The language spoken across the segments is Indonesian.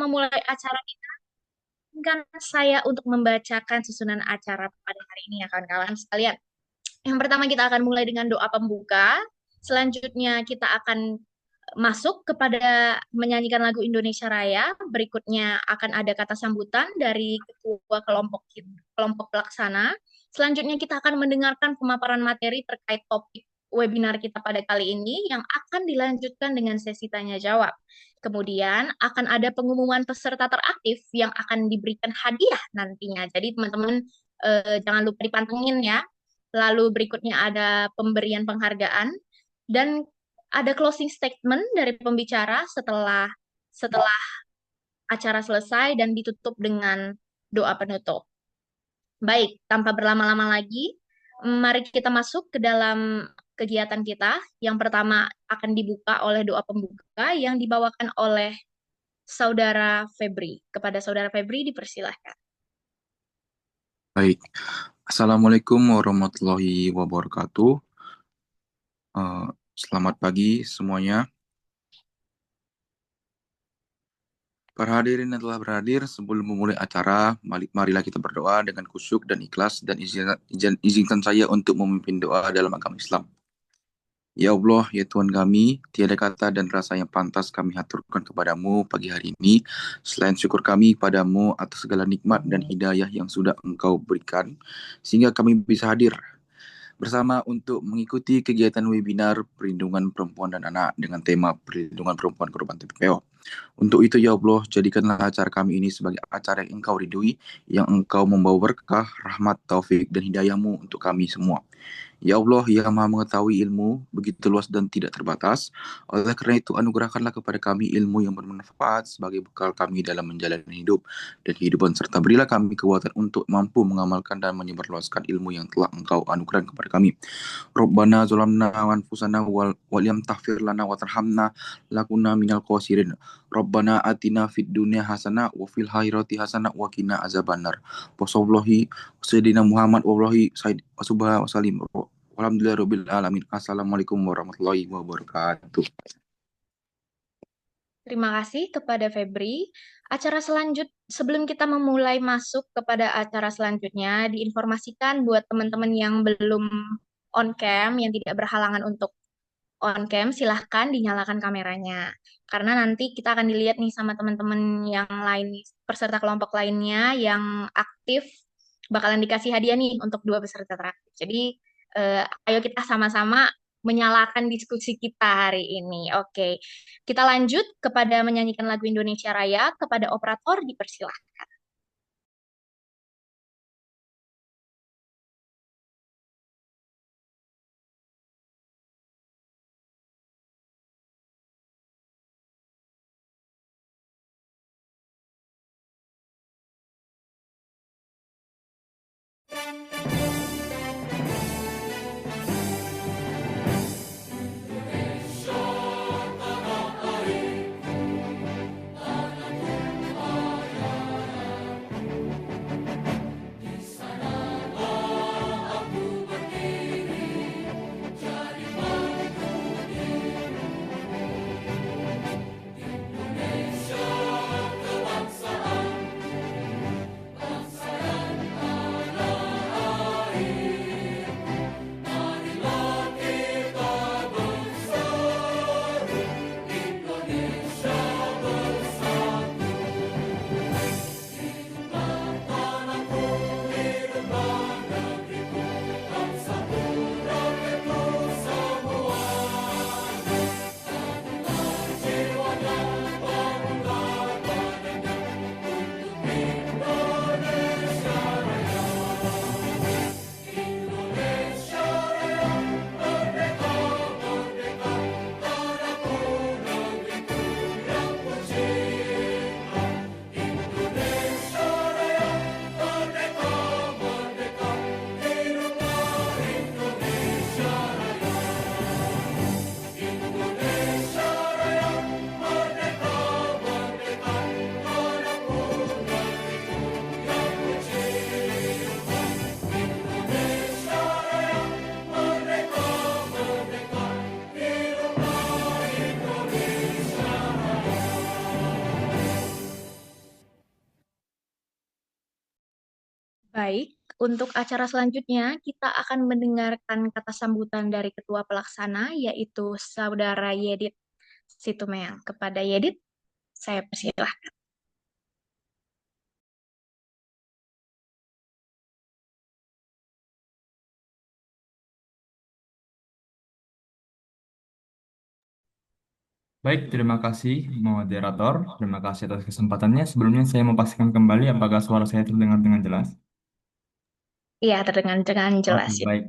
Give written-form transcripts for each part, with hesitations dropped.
memulai acara kita, kan saya untuk membacakan susunan acara pada hari ini ya kawan-kawan sekalian. Yang pertama kita akan mulai dengan doa pembuka. Selanjutnya kita akan masuk kepada menyanyikan lagu Indonesia Raya. Berikutnya akan ada kata sambutan dari ketua kelompok pelaksana. Selanjutnya kita akan mendengarkan pemaparan materi terkait topik webinar kita pada kali ini yang akan dilanjutkan dengan sesi tanya jawab. Kemudian akan ada pengumuman peserta teraktif yang akan diberikan hadiah nantinya. Jadi teman-teman jangan lupa dipantengin ya. Lalu berikutnya ada pemberian penghargaan dan ada closing statement dari pembicara setelah acara selesai dan ditutup dengan doa penutup. Baik, tanpa berlama-lama lagi, mari kita masuk ke dalam kegiatan kita. Yang pertama akan dibuka oleh doa pembuka yang dibawakan oleh Saudara Febri. Kepada Saudara Febri dipersilahkan. Baik, Assalamualaikum warahmatullahi wabarakatuh. Selamat pagi semuanya. Para hadirin yang telah berhadir, sebelum memulai acara, marilah kita berdoa dengan khusyuk dan ikhlas dan izinkan saya untuk memimpin doa dalam agama Islam. Ya Allah, ya Tuhan kami, tiada kata dan rasa yang pantas kami haturkan kepadamu pagi hari ini, selain syukur kami padamu atas segala nikmat dan hidayah yang sudah Engkau berikan, sehingga kami bisa hadir bersama untuk mengikuti kegiatan webinar perlindungan perempuan dan anak dengan tema perlindungan perempuan korban TPPO. Untuk itu ya Allah, jadikanlah acara kami ini sebagai acara yang Engkau ridhoi, yang Engkau membawa berkah, rahmat, taufik, dan hidayah-Mu untuk kami semua. Ya Allah, yang Maha mengetahui ilmu begitu luas dan tidak terbatas. Oleh karena itu, anugerahkanlah kepada kami ilmu yang bermanfaat sebagai bekal kami dalam menjalani hidup dan kehidupan, serta berilah kami kekuatan untuk mampu mengamalkan dan menyebarluaskan ilmu yang telah Engkau anugerahkan kepada kami. Rabbana zalamna anfusana wal yam taghfir lana wa tarhamna lakuna minal khasirin. Rabbana atina fid dunya hasanah wa fil akhirati hasanah wa qina azabannar. Wasallahi sayyidina Muhammad wallahi sayyid subhanahu wa salim. Alhamdulillahirabbil alamin. Assalamualaikum warahmatullahi wabarakatuh. Terima kasih kepada Febri. Sebelum kita memulai masuk kepada acara selanjutnya, diinformasikan buat teman-teman yang belum on cam, yang tidak berhalangan untuk on cam, silahkan dinyalakan kameranya. Karena nanti kita akan dilihat nih sama teman-teman yang lain, peserta kelompok lainnya yang aktif, bakalan dikasih hadiah nih untuk dua peserta terakhir. Jadi, ayo kita sama-sama menyalakan diskusi kita hari ini. Oke, kita lanjut kepada menyanyikan lagu Indonesia Raya. Kepada operator dipersilahkan. Baik, untuk acara selanjutnya kita akan mendengarkan kata sambutan dari Ketua Pelaksana, yaitu Saudara Yedit Situmorang. Kepada Yedit, saya persilahkan. Baik, terima kasih moderator. Terima kasih atas kesempatannya. Sebelumnya saya memastikan kembali apakah suara saya terdengar dengan jelas. Iya, terdengar dengan Oke, jelas, Yedit. baik.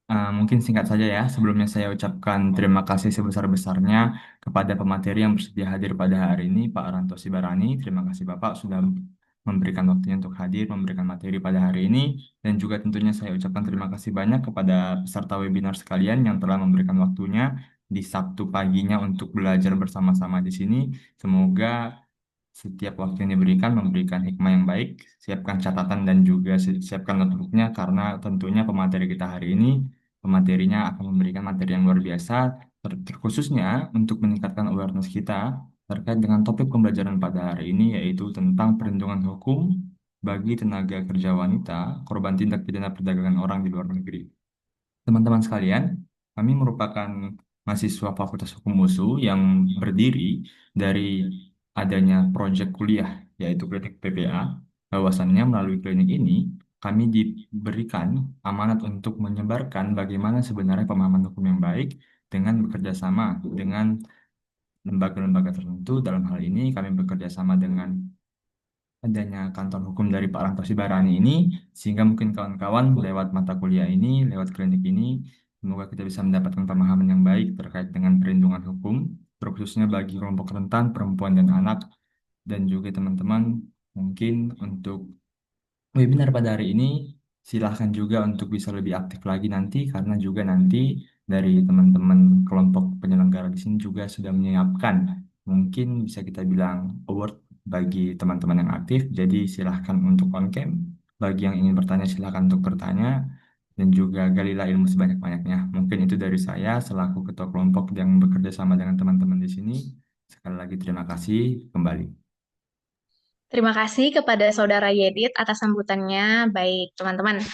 Mungkin singkat saja ya, sebelumnya saya ucapkan terima kasih sebesar-besarnya kepada pemateri yang bersedia hadir pada hari ini, Pak Ranto Sibarani. Terima kasih Bapak sudah memberikan waktunya untuk hadir, memberikan materi pada hari ini. Dan juga tentunya saya ucapkan terima kasih banyak kepada peserta webinar sekalian yang telah memberikan waktunya di Sabtu paginya untuk belajar bersama-sama di sini. Semoga setiap waktu yang diberikan memberikan hikmah yang baik, siapkan catatan dan juga siapkan notebooknya karena tentunya pemateri kita hari ini pematerinya akan memberikan materi yang luar biasa, terkhususnya untuk meningkatkan awareness kita terkait dengan topik pembelajaran pada hari ini yaitu tentang perlindungan hukum bagi tenaga kerja wanita korban tindak pidana perdagangan orang di luar negeri. Teman-teman sekalian, kami merupakan mahasiswa Fakultas Hukum USU yang berdiri dari adanya proyek kuliah, yaitu klinik PPA. Bahwasannya melalui klinik ini, kami diberikan amanat untuk menyebarkan bagaimana sebenarnya pemahaman hukum yang baik dengan bekerja sama dengan lembaga-lembaga tertentu. Dalam hal ini, kami bekerja sama dengan adanya kantor hukum dari Pak Ranto Sibarani ini, sehingga mungkin kawan-kawan lewat mata kuliah ini, lewat klinik ini, semoga kita bisa mendapatkan pemahaman yang baik terkait dengan perlindungan hukum, terkhususnya bagi kelompok rentan, perempuan dan anak, dan juga teman-teman mungkin untuk webinar pada hari ini, silahkan juga untuk bisa lebih aktif lagi nanti, karena juga nanti dari teman-teman kelompok penyelenggara di sini juga sudah menyiapkan, mungkin bisa kita bilang award bagi teman-teman yang aktif. Jadi silahkan untuk on cam. Bagi yang ingin bertanya, silahkan untuk bertanya. Dan juga galilah ilmu sebanyak-banyaknya. Mungkin itu dari saya selaku ketua kelompok yang bekerja sama dengan teman-teman di sini. Sekali lagi terima kasih kembali. Terima kasih kepada Saudara Yedit atas sambutannya. Baik, teman-teman.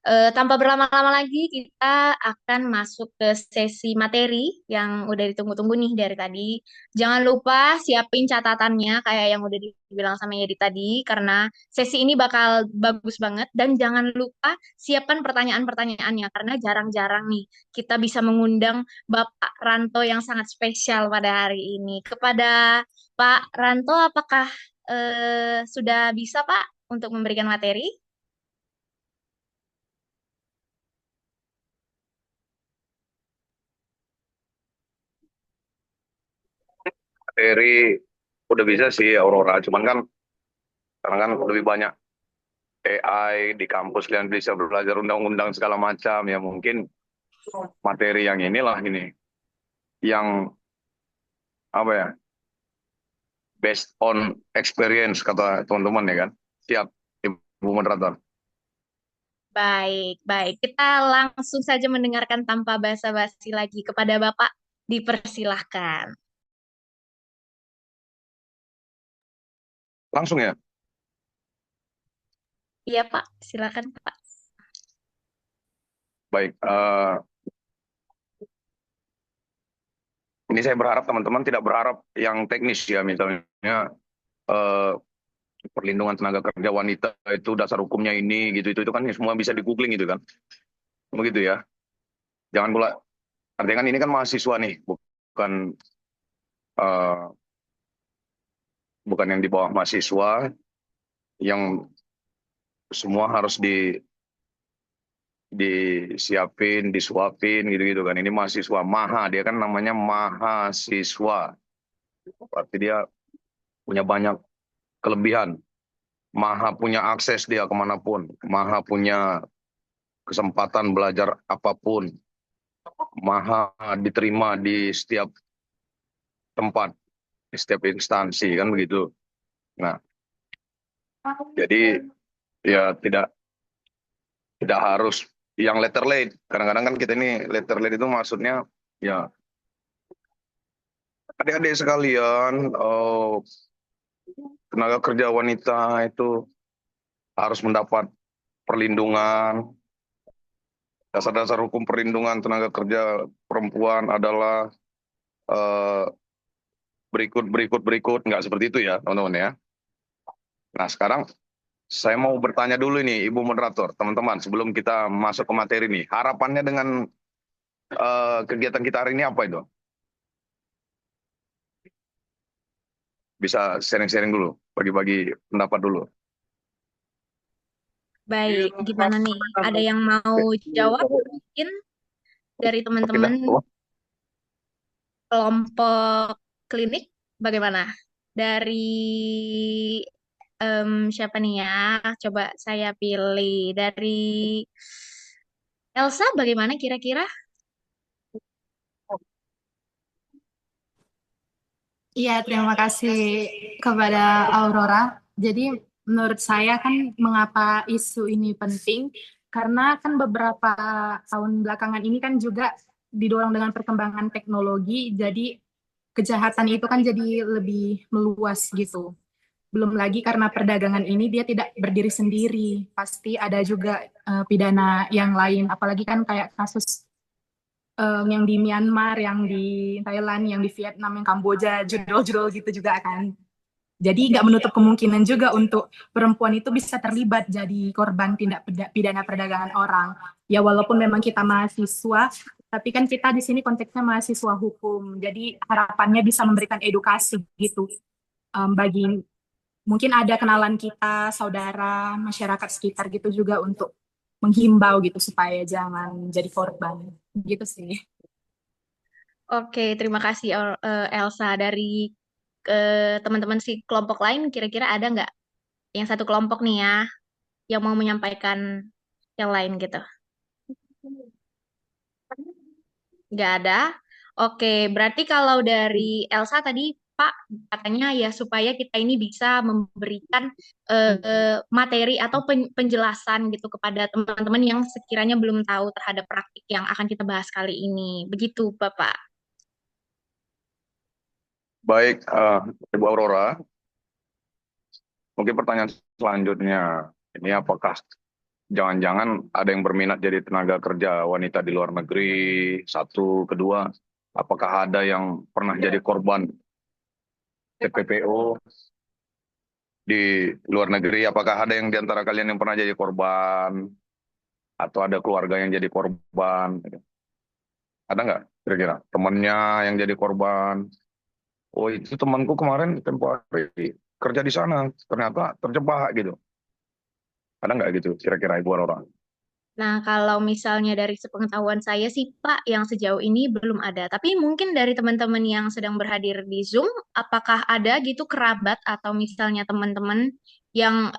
Tanpa berlama-lama lagi, kita akan masuk ke sesi materi yang udah ditunggu-tunggu nih dari tadi. Jangan lupa siapin catatannya kayak yang udah dibilang sama Yedit tadi, karena sesi ini bakal bagus banget. Dan jangan lupa siapkan pertanyaan-pertanyaannya, karena jarang-jarang nih kita bisa mengundang Bapak Ranto yang sangat spesial pada hari ini. Kepada Pak Ranto, apakah sudah bisa, Pak, untuk memberikan materi? Materi udah bisa sih Aurora, cuman kan sekarang kan lebih banyak AI di kampus, kalian bisa belajar undang-undang segala macam ya, mungkin materi yang inilah ini yang apa ya, based on experience kata teman-teman ya kan. Siap, Ibu moderator. Baik, baik. Kita langsung saja mendengarkan tanpa basa-basi lagi. Kepada Bapak, dipersilahkan. Langsung ya. Iya, Pak. Silakan, Pak. Baik, ini saya berharap teman-teman tidak berharap yang teknis ya, misalnya eh, perlindungan tenaga kerja wanita itu dasar hukumnya ini gitu, itu kan semua bisa di googling gitu kan, begitu ya. Jangan pula, artinya kan ini kan mahasiswa nih, bukan eh, bukan yang di bawah mahasiswa yang semua harus disiapin, disuapin gitu-gitu kan. Ini mahasiswa maha, dia kan namanya mahasiswa. Berarti dia punya banyak kelebihan. Maha punya akses dia kemanapun. Maha punya kesempatan belajar apapun. Maha diterima di setiap tempat, di setiap instansi kan begitu. Nah, jadi ya tidak harus yang letter late. Kadang-kadang kan kita ini letter late itu maksudnya ya adik-adik sekalian, tenaga kerja wanita itu harus mendapat perlindungan, dasar-dasar hukum perlindungan tenaga kerja perempuan adalah eh, berikut, nggak seperti itu ya, teman-teman ya. Nah, sekarang saya mau bertanya dulu ini, Ibu Moderator, teman-teman, sebelum kita masuk ke materi nih, harapannya dengan kegiatan kita hari ini apa itu? Bisa sharing-sharing dulu, bagi-bagi pendapat dulu. Baik, gimana nih? Ada yang mau jawab mungkin dari Oke dah. teman-teman kelompok klinik? Bagaimana? Dari siapa nih ya? Coba saya pilih dari Elsa. Bagaimana kira-kira? Iya, terima kasih kepada Aurora. Jadi menurut saya kan mengapa isu ini penting, karena kan beberapa tahun belakangan ini kan juga didorong dengan perkembangan teknologi, jadi kejahatan itu kan jadi lebih meluas gitu. Belum lagi karena perdagangan ini dia tidak berdiri sendiri, pasti ada juga pidana yang lain, apalagi kan kayak kasus yang di Myanmar, yang di Thailand, yang di Vietnam, yang Kamboja, judul-judul gitu juga kan. Jadi nggak menutup kemungkinan juga untuk perempuan itu bisa terlibat jadi korban tindak pidana perdagangan orang. Ya walaupun memang kita mahasiswa, tapi kan kita di sini konteksnya mahasiswa hukum. Jadi harapannya bisa memberikan edukasi gitu bagi mungkin ada kenalan kita, saudara, masyarakat sekitar gitu juga untuk menghimbau gitu supaya jangan jadi korban. Gitu sih. Oke, terima kasih Elsa. Dari teman-teman si kelompok lain, kira-kira ada nggak yang satu kelompok nih ya, yang mau menyampaikan yang lain gitu? Nggak ada. Oke, berarti kalau dari Elsa tadi, Pak, katanya ya supaya kita ini bisa memberikan materi atau penjelasan gitu kepada teman-teman yang sekiranya belum tahu terhadap praktik yang akan kita bahas kali ini. Begitu, Bapak. Baik, Ibu Aurora, mungkin pertanyaan selanjutnya, ini apakah jangan-jangan ada yang berminat jadi tenaga kerja wanita di luar negeri? Satu, kedua, apakah ada yang pernah jadi korban TPPO di luar negeri? Apakah ada yang di antara kalian yang pernah jadi korban? Atau ada keluarga yang jadi korban? Ada nggak kira-kira temannya yang jadi korban? Oh, itu temanku kemarin tempo hari kerja di sana, ternyata terjebak gitu. Ada nggak gitu kira-kira Ibu Aurora? Nah, kalau misalnya dari sepengetahuan saya sih, Pak, yang sejauh ini belum ada. Tapi mungkin dari teman-teman yang sedang berhadir di Zoom, apakah ada gitu kerabat atau misalnya teman-teman yang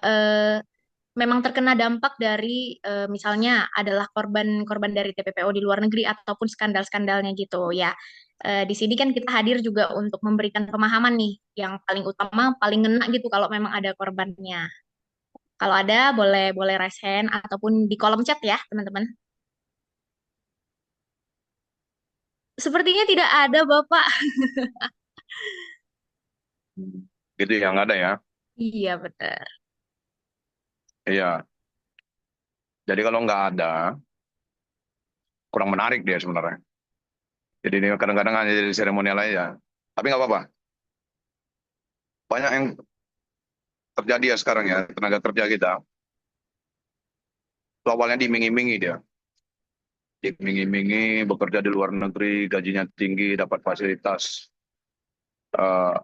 memang terkena dampak dari misalnya adalah korban-korban dari TPPO di luar negeri ataupun skandal-skandalnya gitu ya. Di sini kan kita hadir juga untuk memberikan pemahaman nih yang paling utama, paling ngena gitu kalau memang ada korbannya. Kalau ada boleh boleh raise hand ataupun di kolom chat ya, teman-teman. Sepertinya tidak ada, Bapak. Gitu ya, nggak ada ya? Iya, benar. Iya. Jadi kalau nggak ada, kurang menarik dia sebenarnya. Jadi ini kadang-kadang hanya jadi seremonial aja. Tapi nggak apa-apa. Banyak yang terjadi ya sekarang ya, tenaga kerja kita. Itu awalnya diiming-imingi dia. Diiming-imingi, bekerja di luar negeri, gajinya tinggi, dapat fasilitas eh,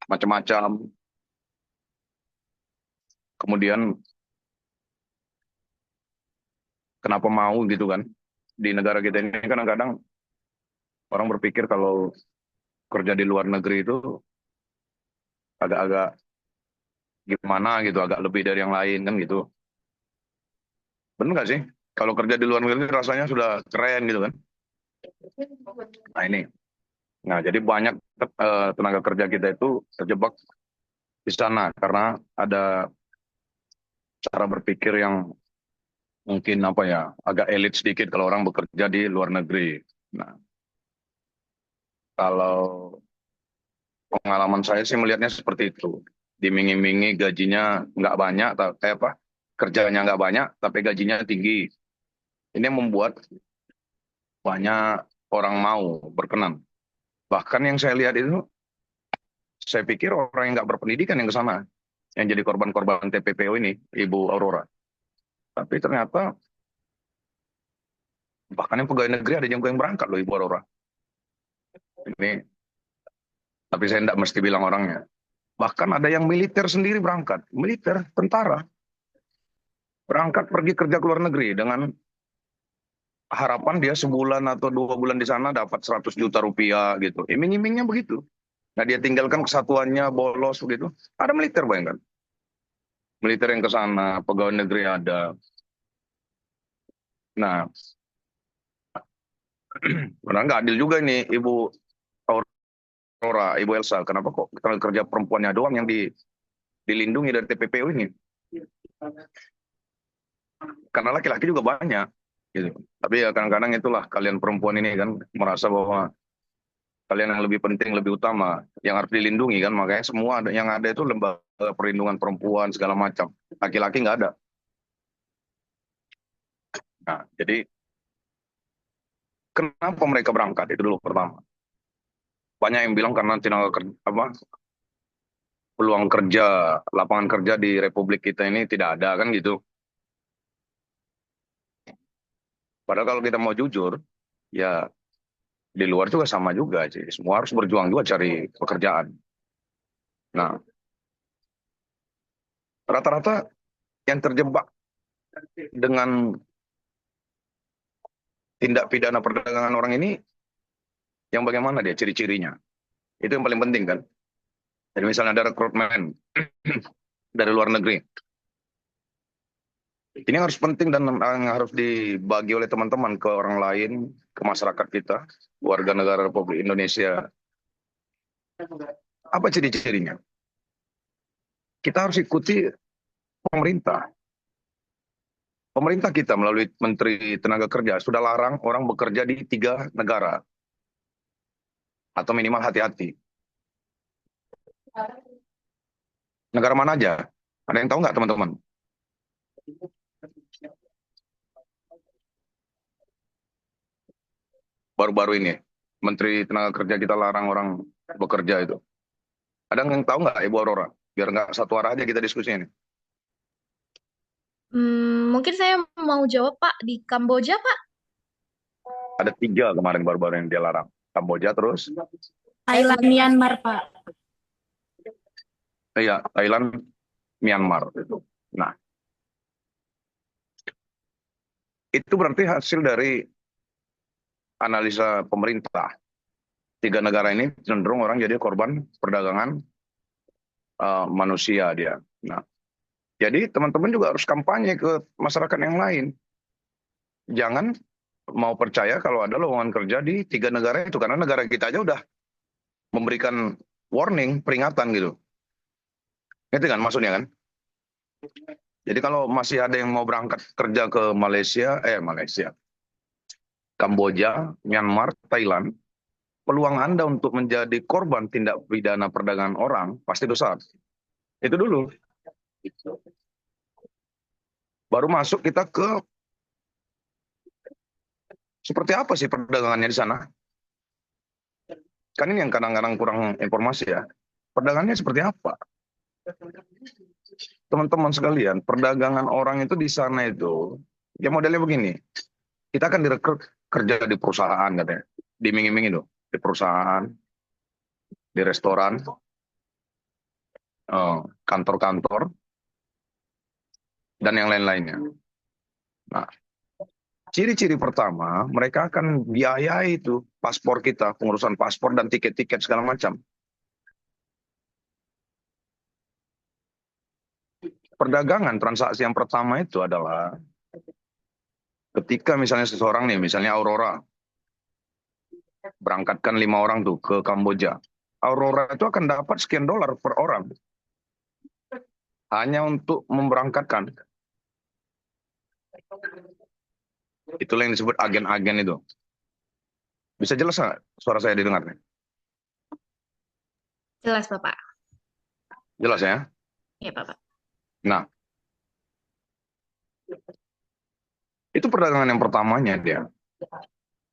macam-macam. Kemudian kenapa mau gitu kan? Di negara kita ini kadang-kadang orang berpikir kalau kerja di luar negeri itu agak-agak gimana gitu, agak lebih dari yang lain kan gitu. Benar nggak sih? Kalau kerja di luar negeri rasanya sudah keren gitu kan? Nah ini, nah jadi banyak tenaga kerja kita itu terjebak di sana karena ada cara berpikir yang mungkin apa ya, agak elit sedikit kalau orang bekerja di luar negeri. Nah, kalau pengalaman saya sih melihatnya seperti itu. Dimingi-mingi gajinya nggak banyak, kerjanya nggak banyak, tapi gajinya tinggi. Ini yang membuat banyak orang mau berkenan. Bahkan yang saya lihat itu, saya pikir orang yang nggak berpendidikan yang ke sana, yang jadi korban-korban TPPO ini, Ibu Aurora. Tapi ternyata bahkan yang pegawai negeri ada yang berangkat loh, Ibu Aurora. Ini, tapi saya tidak mesti bilang orangnya. Bahkan ada yang militer sendiri berangkat, militer, tentara, berangkat pergi kerja ke luar negeri dengan harapan dia sebulan atau 2 bulan di sana dapat 100 juta rupiah gitu. Iming-imingnya begitu. Nah dia tinggalkan kesatuannya, bolos begitu. Ada militer bayangkan. Militer yang ke sana, pegawai negeri ada. Nah, benar nggak adil juga ini Ibu Aurora, Ibu Elsa. Kenapa kok tenaga kerja perempuannya doang yang dilindungi dari TPPO ini? Karena laki-laki juga banyak. Gitu. Tapi ya kadang-kadang itulah kalian perempuan ini kan merasa bahwa kalian yang lebih penting, lebih utama, yang harus dilindungi kan. Makanya semua yang ada itu lembaga perlindungan perempuan segala macam. Laki-laki nggak ada. Nah, jadi kenapa mereka berangkat? Itu dulu pertama. Banyak yang bilang karena peluang kerja, lapangan kerja di Republik kita ini tidak ada kan gitu. Padahal kalau kita mau jujur, ya di luar juga sama juga sih. Semua harus berjuang juga cari pekerjaan. Nah, rata-rata yang terjebak dengan tindak pidana perdagangan orang ini, yang bagaimana dia ciri-cirinya? Itu yang paling penting kan. Jadi misalnya ada rekrutmen dari luar negeri. Ini harus penting dan harus dibagi oleh teman-teman ke orang lain, ke masyarakat kita, warga negara Republik Indonesia. Apa ciri-cirinya? Kita harus ikuti pemerintah. Pemerintah kita melalui Menteri Tenaga Kerja sudah larang orang bekerja di 3 negara. Atau minimal hati-hati. Negara mana aja? Ada yang tahu nggak teman-teman? Baru-baru ini, Menteri Tenaga Kerja kita larang orang bekerja itu. Ada yang tahu nggak, Ibu Aurora? Biar nggak satu arah aja kita diskusi ini. Mungkin saya mau jawab, Pak, di Kamboja, Pak. Ada 3 kemarin baru-baru yang dia larang. Kamboja terus? Thailand, Myanmar, Pak. Iya, Thailand, Myanmar. Nah, itu berarti hasil dari analisa pemerintah. 3 negara ini cenderung orang jadi korban perdagangan manusia dia. Nah, jadi teman-teman juga harus kampanye ke masyarakat yang lain. Jangan mau percaya kalau ada lowongan kerja di 3 negara itu. Karena negara kita aja udah memberikan warning, peringatan gitu. Ngerti kan maksudnya kan? Jadi kalau masih ada yang mau berangkat kerja ke Malaysia, Kamboja, Myanmar, Thailand, peluang Anda untuk menjadi korban tindak pidana perdagangan orang pasti besar. Itu dulu. Baru masuk kita ke seperti apa sih perdagangannya di sana. Kan ini yang kadang-kadang kurang informasi ya. Perdagangannya seperti apa? Teman-teman sekalian, perdagangan orang itu di sana itu, ya modelnya begini. Kita akan direkrut kerja di perusahaan katanya. Diming-imingi tuh, di perusahaan, di restoran, kantor-kantor, dan yang lain-lainnya. Nah, ciri-ciri pertama, mereka akan biayai itu paspor kita, pengurusan paspor dan tiket-tiket segala macam. Perdagangan transaksi yang pertama itu adalah ketika misalnya seseorang nih, misalnya Aurora, berangkatkan 5 orang tuh ke Kamboja. Aurora itu akan dapat sekian dolar per orang. Hanya untuk memberangkatkan. Itulah yang disebut agen-agen itu. Bisa jelas nggak suara saya didengar? Jelas, Bapak. Jelas ya? Iya, Bapak. Nah, itu perdagangan yang pertamanya dia.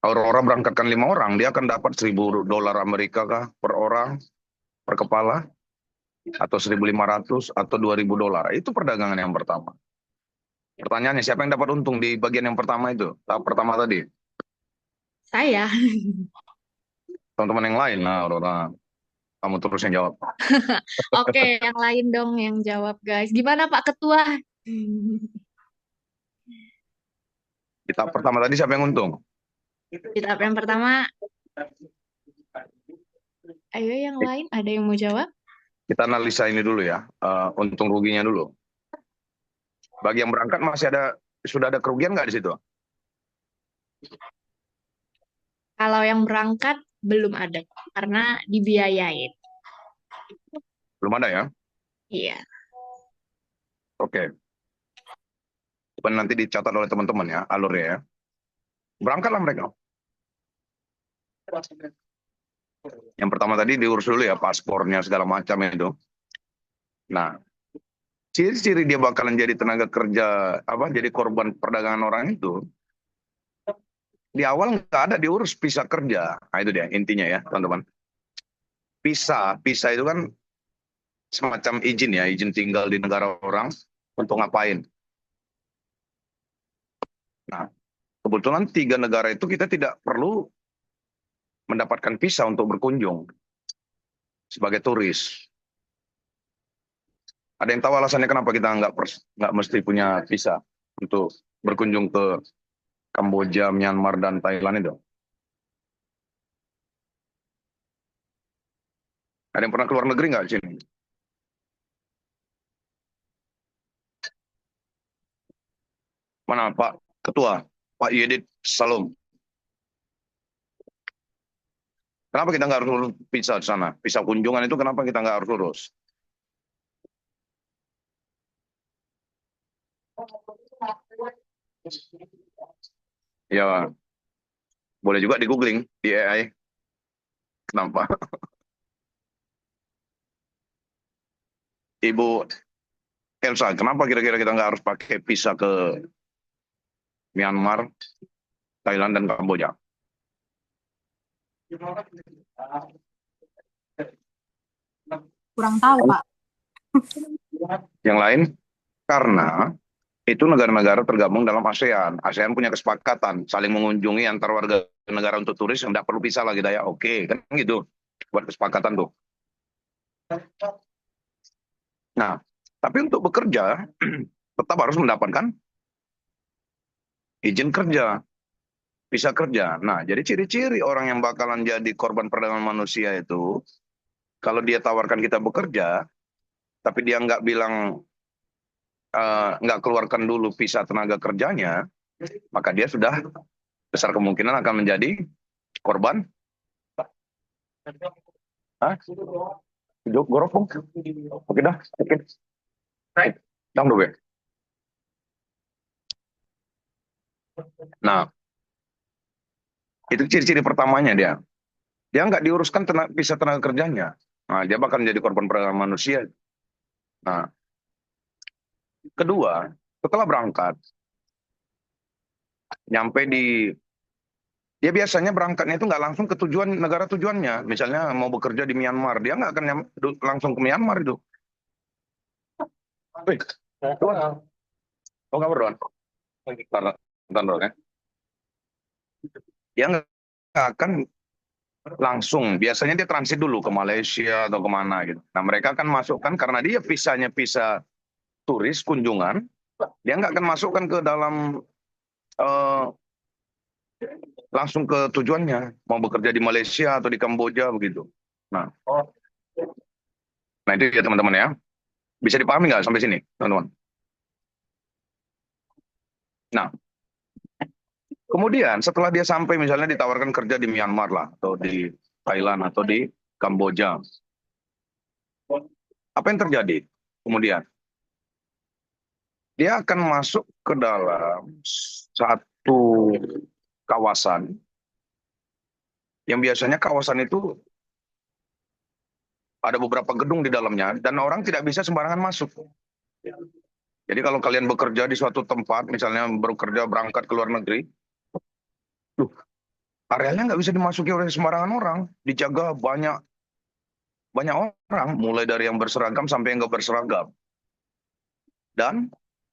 Aurora berangkatkan 5 orang, dia akan dapat $1.000 Amerika kah per orang, per kepala, atau 1.500 atau $2.000. Itu perdagangan yang pertama. Pertanyaannya, siapa yang dapat untung di bagian yang pertama itu? Tahap pertama tadi. Saya. Teman-teman yang lain, nah Aurora, kamu terus yang jawab. Oke, yang lain dong yang jawab, guys. Gimana Pak Ketua? Di tahap pertama tadi siapa yang untung? Di tahap yang pertama, ayo yang lain ada yang mau jawab? Kita analisa ini dulu ya, untung ruginya dulu. Bagi yang berangkat sudah ada kerugian nggak di situ? Kalau yang berangkat belum ada, karena dibiayain. Belum ada ya? Iya. Oke. Coba nanti dicatat oleh teman-teman ya, alurnya ya. Berangkatlah mereka. Yang pertama tadi diurus dulu ya, paspornya segala macam itu. Nah, ciri-ciri dia bakalan jadi tenaga kerja, jadi korban perdagangan orang itu, di awal nggak ada diurus visa kerja. Nah, itu dia intinya ya, teman-teman. Visa itu kan semacam izin ya, izin tinggal di negara orang untuk ngapain. Nah, kebetulan 3 negara itu kita tidak perlu mendapatkan visa untuk berkunjung sebagai turis. Ada yang tahu alasannya kenapa kita nggak mesti punya visa untuk berkunjung ke Kamboja, Myanmar, dan Thailand itu? Ada yang pernah keluar negeri nggak di sini? Mana Pak Ketua? Pak Yedid Salom. Kenapa kita nggak harus urus visa di sana? Visa kunjungan itu kenapa kita nggak harus urus? Ya, boleh juga di googling di AI. Kenapa? Ibu Elsa, kenapa kira-kira kita nggak harus pakai visa ke Myanmar, Thailand, dan Kamboja? Kurang tahu, Pak. Yang lain, karena itu negara-negara tergabung dalam ASEAN. ASEAN punya kesepakatan saling mengunjungi antar warga negara untuk turis yang tidak perlu visa lagi daya. Oke, kan gitu. Buat kesepakatan tuh. Nah, tapi untuk bekerja tetap harus mendapatkan izin kerja, visa kerja. Nah, jadi ciri-ciri orang yang bakalan jadi korban perdagangan manusia itu, kalau dia tawarkan kita bekerja, tapi dia nggak bilang nggak keluarkan dulu visa tenaga kerjanya, maka dia sudah besar kemungkinan akan menjadi korban. Hah? Goropong? Oke dah, oke. Right. Dong dulu ya. Nah, itu ciri-ciri pertamanya dia. Dia nggak diuruskan visa tenaga kerjanya. Nah, dia bakal menjadi korban perdagangan manusia. Nah, kedua, setelah berangkat, nyampe dia biasanya berangkatnya itu nggak langsung ke negara tujuannya. Misalnya mau bekerja di Myanmar, dia nggak akan langsung ke Myanmar itu. Wih, Tuan. Oh, nggak berdoa. Bentar, ya. Dia nggak akan langsung. Biasanya dia transit dulu ke Malaysia atau kemana gitu. Nah, mereka akan masukkan karena dia visanya visa turis kunjungan, dia nggak akan masukkan ke dalam langsung ke tujuannya, mau bekerja di Malaysia atau di Kamboja begitu. Nah, itu ya teman-teman ya. Bisa dipahami nggak sampai sini, teman-teman? Nah, kemudian setelah dia sampai misalnya ditawarkan kerja di Myanmar lah, atau di Thailand, atau di Kamboja. Apa yang terjadi? Kemudian, dia akan masuk ke dalam satu kawasan, yang biasanya kawasan itu Ada beberapa gedung di dalamnya dan orang tidak bisa sembarangan masuk. Jadi kalau kalian bekerja di suatu tempat, misalnya bekerja berangkat ke luar negeri, tuh, arealnya nggak bisa dimasuki oleh sembarangan orang, dijaga banyak banyak orang, mulai dari yang berseragam sampai yang nggak berseragam, dan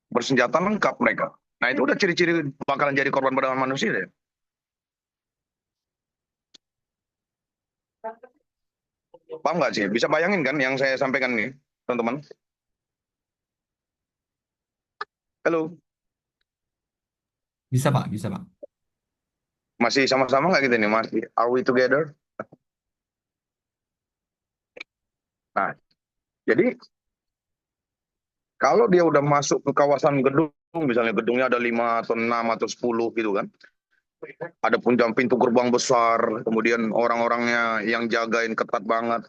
bersenjata lengkap mereka. Nah itu udah ciri-ciri bakalan jadi korban perdagangan manusia deh. Paham nggak sih? Bisa bayangin kan yang saya sampaikan nih, teman-teman? Halo, Bisa Pak, bisa Pak. masih sama-sama nggak gitu nih? Masih, are we together? Nah, jadi kalau dia udah masuk ke kawasan gedung, misalnya gedungnya ada 5 atau 6 atau 10 gitu kan, ada punjam pintu gerbang besar, kemudian orang-orangnya yang jagain ketat banget.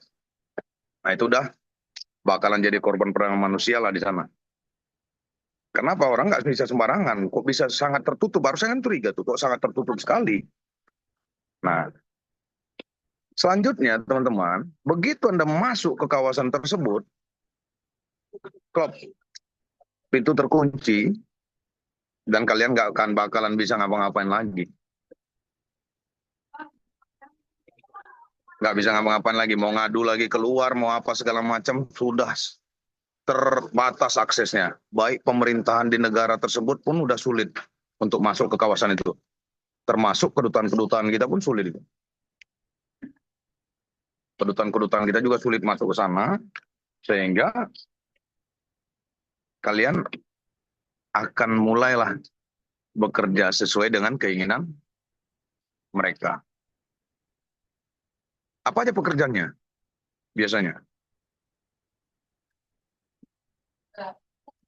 Nah itu udah bakalan jadi korban perdagangan manusia lah di sana. Kenapa orang nggak bisa sembarangan? Kok bisa sangat tertutup? Harusnya kan curiga tuh, kok sangat tertutup sekali. Nah, selanjutnya teman-teman, begitu Anda masuk ke kawasan tersebut, klop, pintu terkunci, dan kalian nggak akan bakalan bisa ngapa-ngapain lagi. Nggak bisa ngapa-ngapain lagi, mau ngadu lagi keluar, mau apa segala macam, sudah terbatas aksesnya. Baik pemerintahan di negara tersebut pun udah sulit untuk masuk ke kawasan itu. Termasuk kedutaan-kedutaan kita pun sulit. Kedutaan-kedutaan kita juga sulit masuk ke sana, sehingga kalian akan mulailah bekerja sesuai dengan keinginan mereka. Apa aja pekerjaannya biasanya?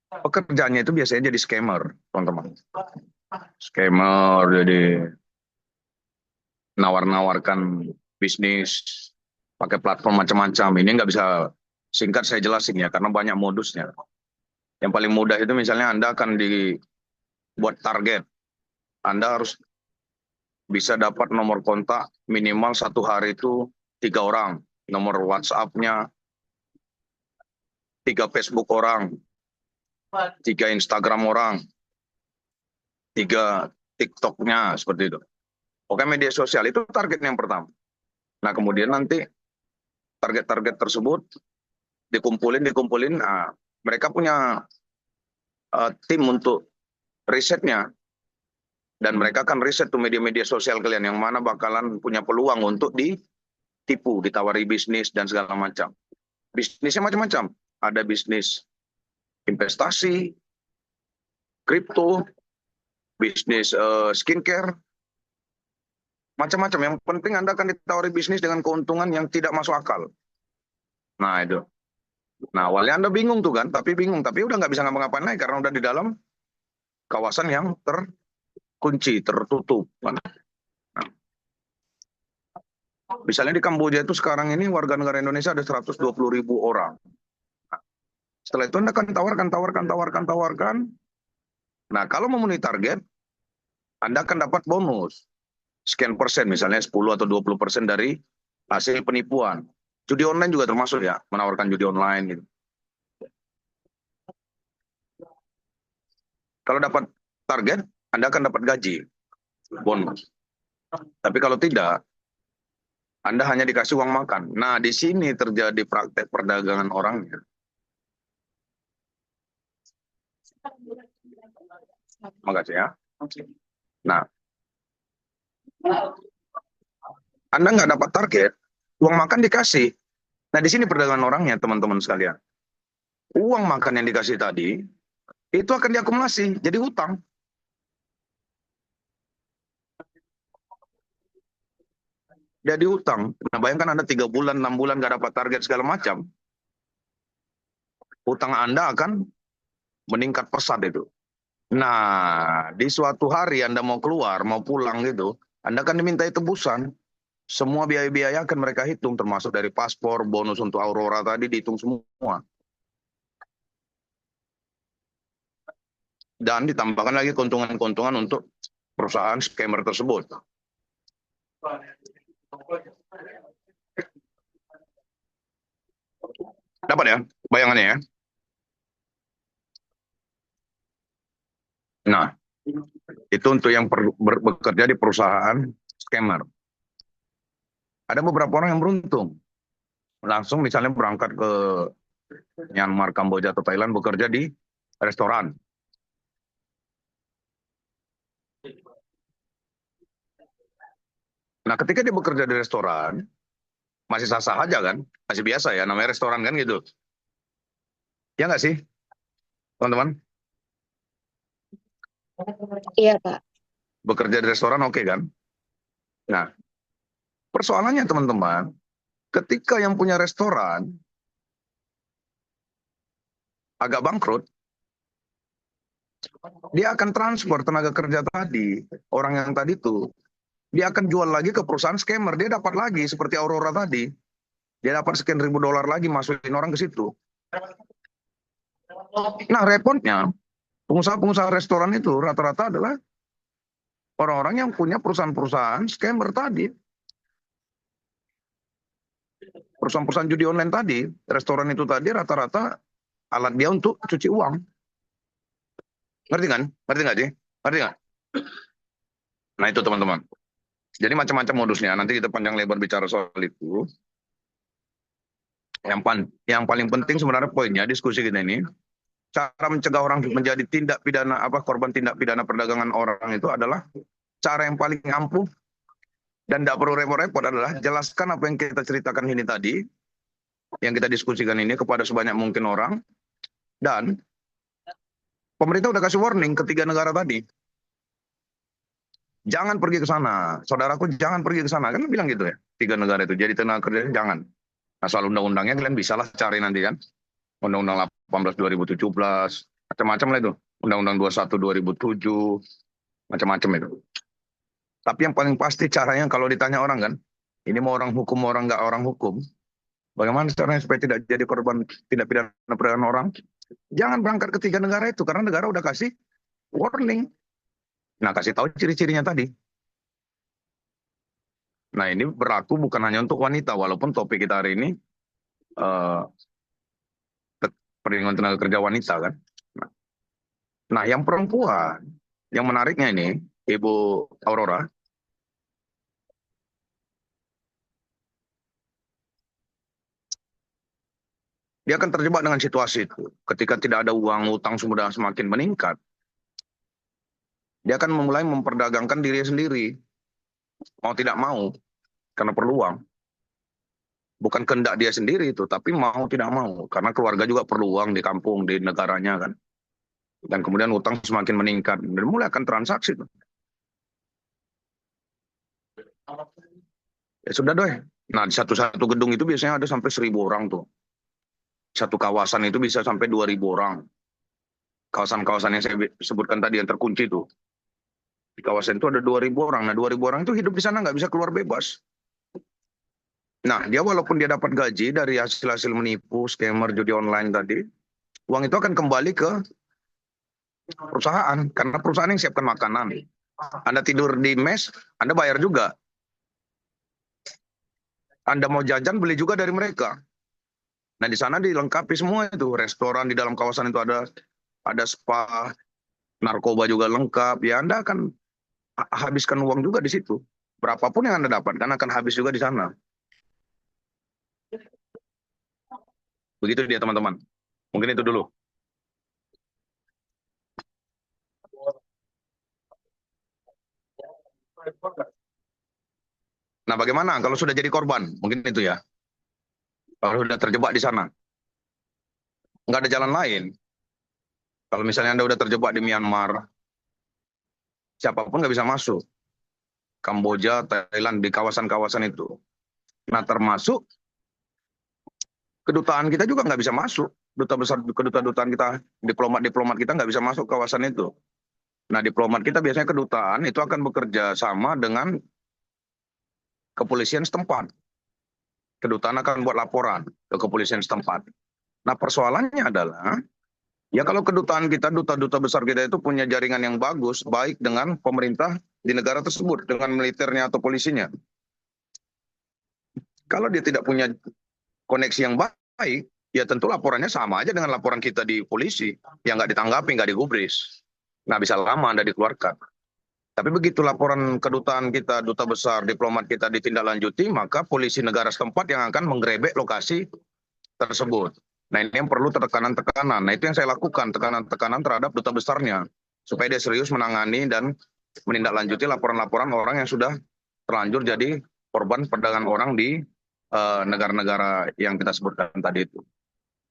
Pekerjaannya itu biasanya jadi scammer, teman-teman. Scammer, jadi nawar-nawarkan bisnis pakai platform macam-macam. Ini nggak bisa singkat saya jelasin ya, karena banyak modusnya. Yang paling mudah itu misalnya Anda akan dibuat target. Anda harus bisa dapat nomor kontak minimal satu hari itu 3 orang. Nomor WhatsApp-nya 3 Facebook orang, 3 Instagram orang, 3 TikTok-nya, seperti itu. Oke, media sosial itu target yang pertama. Nah, kemudian nanti target-target tersebut dikumpulin. Nah, mereka punya tim untuk risetnya. Dan mereka akan riset tuh media-media sosial kalian yang mana bakalan punya peluang untuk ditipu, ditawari bisnis dan segala macam. Bisnisnya macam-macam. Ada bisnis investasi, kripto, bisnis skincare, macam-macam. Yang penting Anda akan ditawari bisnis dengan keuntungan yang tidak masuk akal. Nah itu. Nah awalnya Anda bingung tuh kan, tapi udah nggak bisa ngapa-ngapain lagi karena udah di dalam kawasan yang terkunci, tertutup. Nah, misalnya di Kamboja itu sekarang ini warga negara Indonesia ada 120.000 orang. Nah, setelah itu Anda akan tawarkan. Nah kalau memenuhi target, Anda akan dapat bonus. Sekian persen, misalnya 10 atau 20% dari hasil penipuan. Judi online juga termasuk ya, menawarkan judi online gitu. Kalau dapat target, Anda akan dapat gaji, bonus. Tapi kalau tidak, Anda hanya dikasih uang makan. Nah, di sini terjadi praktek perdagangan orangnya. Makasih ya. Nah, Anda nggak dapat target, uang makan dikasih. Nah, di sini perdagangan orangnya, teman-teman sekalian. Uang makan yang dikasih tadi, itu akan diakumulasi, jadi hutang. Jadi hutang. Nah, bayangkan Anda 3 bulan, 6 bulan nggak dapat target segala macam. Hutang Anda akan meningkat pesat itu. Nah, di suatu hari Anda mau keluar, mau pulang gitu, Anda akan dimintai tebusan. Semua biaya-biaya akan mereka hitung, termasuk dari paspor, bonus untuk Aurora tadi dihitung semua. Dan ditambahkan lagi keuntungan-keuntungan untuk perusahaan scammer tersebut. Dapat ya bayangannya ya? Nah, itu untuk yang bekerja di perusahaan scammer. Ada beberapa orang yang beruntung. Langsung misalnya berangkat ke Myanmar, Kamboja, atau Thailand bekerja di restoran. Nah, ketika dia bekerja di restoran, masih sah-sah aja kan? Masih biasa ya, namanya restoran kan gitu. Ya nggak sih, teman-teman? Iya, Pak. Bekerja di restoran oke kan? Nah, persoalannya teman-teman, ketika yang punya restoran agak bangkrut, dia akan transfer tenaga kerja tadi, orang yang tadi tuh, dia akan jual lagi ke perusahaan scammer. Dia dapat lagi seperti Aurora tadi. Dia dapat sekian ribu dolar lagi, masukin orang ke situ. Nah, repotnya, pengusaha-pengusaha restoran itu rata-rata adalah orang-orang yang punya perusahaan-perusahaan scammer tadi. Perusahaan-perusahaan judi online tadi, restoran itu tadi rata-rata alat dia untuk cuci uang. Ngerti kan? Ngerti nggak sih? Ngerti nggak? Nah itu teman-teman. Jadi macam-macam modusnya. Nanti kita panjang lebar bicara soal itu. Yang paling penting sebenarnya poinnya diskusi kita ini, cara mencegah orang menjadi tindak pidana korban tindak pidana perdagangan orang itu adalah cara yang paling ampuh dan tidak perlu repot-repot adalah jelaskan apa yang kita ceritakan ini tadi, yang kita diskusikan ini kepada sebanyak mungkin orang, dan pemerintah udah kasih warning ke 3 negara tadi. Jangan pergi ke sana, saudaraku, jangan pergi ke sana. Kan bilang gitu ya, 3 negara itu. Jadi tenaga kerja jangan. Nah soal undang-undangnya kalian bisalah cari nanti kan. Undang-undang 18 2017, macam-macam lah itu. Undang-undang 21 2007, macam-macam itu. Tapi yang paling pasti caranya kalau ditanya orang kan, ini mau orang hukum, mau orang nggak orang hukum, bagaimana caranya supaya tidak jadi korban tindak pidana perdagangan orang? Jangan berangkat ke 3 negara itu, karena negara udah kasih warning. Nah, kasih tahu ciri-cirinya tadi. Nah, ini berlaku bukan hanya untuk wanita, walaupun topik kita hari ini perlindungan tenaga kerja wanita kan. Nah, yang perempuan, yang menariknya ini, Ibu Aurora, dia akan terjebak dengan situasi itu. Ketika tidak ada uang, utang sudah semakin meningkat, dia akan memulai memperdagangkan dirinya sendiri. Mau tidak mau, karena perlu uang. Bukan kehendak dia sendiri itu, tapi mau tidak mau. Karena keluarga juga perlu uang di kampung, di negaranya kan. Dan kemudian utang semakin meningkat. Dan mulai akan transaksi. Ya sudah deh. Nah, di satu gedung itu biasanya ada sampai 1.000 orang tuh. Satu kawasan itu bisa sampai 2.000 orang. Kawasan-kawasan yang saya sebutkan tadi yang terkunci tuh. Di kawasan itu ada 2.000 orang. Nah, 2.000 orang itu hidup di sana nggak bisa keluar bebas. Nah, dia walaupun dia dapat gaji dari hasil-hasil menipu, scammer, judi online tadi, uang itu akan kembali ke perusahaan. Karena perusahaan yang siapkan makanan. Anda tidur di mes, Anda bayar juga. Anda mau jajan, beli juga dari mereka. Nah, di sana dilengkapi semua itu. Restoran di dalam kawasan itu ada spa, narkoba juga lengkap. Ya, Anda akan habiskan uang juga di situ. Berapapun yang Anda dapatkan akan habis juga di sana. Begitu dia, teman-teman. Mungkin itu dulu. Nah, bagaimana kalau sudah jadi korban? Mungkin itu ya. Kalau sudah terjebak di sana. Nggak ada jalan lain. Kalau misalnya Anda sudah terjebak di Myanmar, siapapun nggak bisa masuk. Kamboja, Thailand, di kawasan-kawasan itu. Nah, termasuk kedutaan kita juga nggak bisa masuk. Kedutaan kita, diplomat kita nggak bisa masuk kawasan itu. Nah, diplomat kita biasanya kedutaan itu akan bekerja sama dengan kepolisian setempat. Kedutaan akan buat laporan ke kepolisian setempat. Nah, persoalannya adalah, ya kalau kedutaan kita, duta-duta besar kita itu punya jaringan yang bagus, baik dengan pemerintah di negara tersebut, dengan militernya atau polisinya. Kalau dia tidak punya koneksi yang baik, ya tentu laporannya sama aja dengan laporan kita di polisi, yang nggak ditanggapi, nggak digubris. Nah, bisa lama Anda dikeluarkan. Tapi begitu laporan kedutaan kita, duta besar, diplomat kita ditindaklanjuti, maka polisi negara setempat yang akan menggerebek lokasi tersebut. Nah, ini yang perlu tekanan-tekanan. Nah, itu yang saya lakukan, tekanan-tekanan terhadap duta besarnya, supaya dia serius menangani dan menindaklanjuti laporan-laporan orang yang sudah terlanjur jadi korban perdagangan orang di negara-negara yang kita sebutkan tadi itu.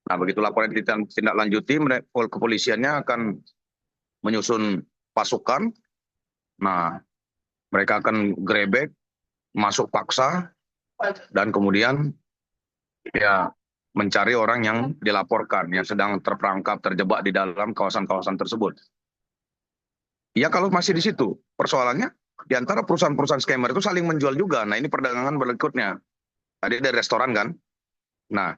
Nah, begitu laporan ditindaklanjuti, kepolisiannya akan menyusun pasukan. Nah, mereka akan grebek, masuk paksa, dan kemudian ya mencari orang yang dilaporkan, yang sedang terperangkap, terjebak di dalam kawasan-kawasan tersebut. Ya kalau masih di situ, persoalannya di antara perusahaan-perusahaan scammer itu saling menjual juga. Nah, ini perdagangan berikutnya. Tadi dari restoran kan. Nah,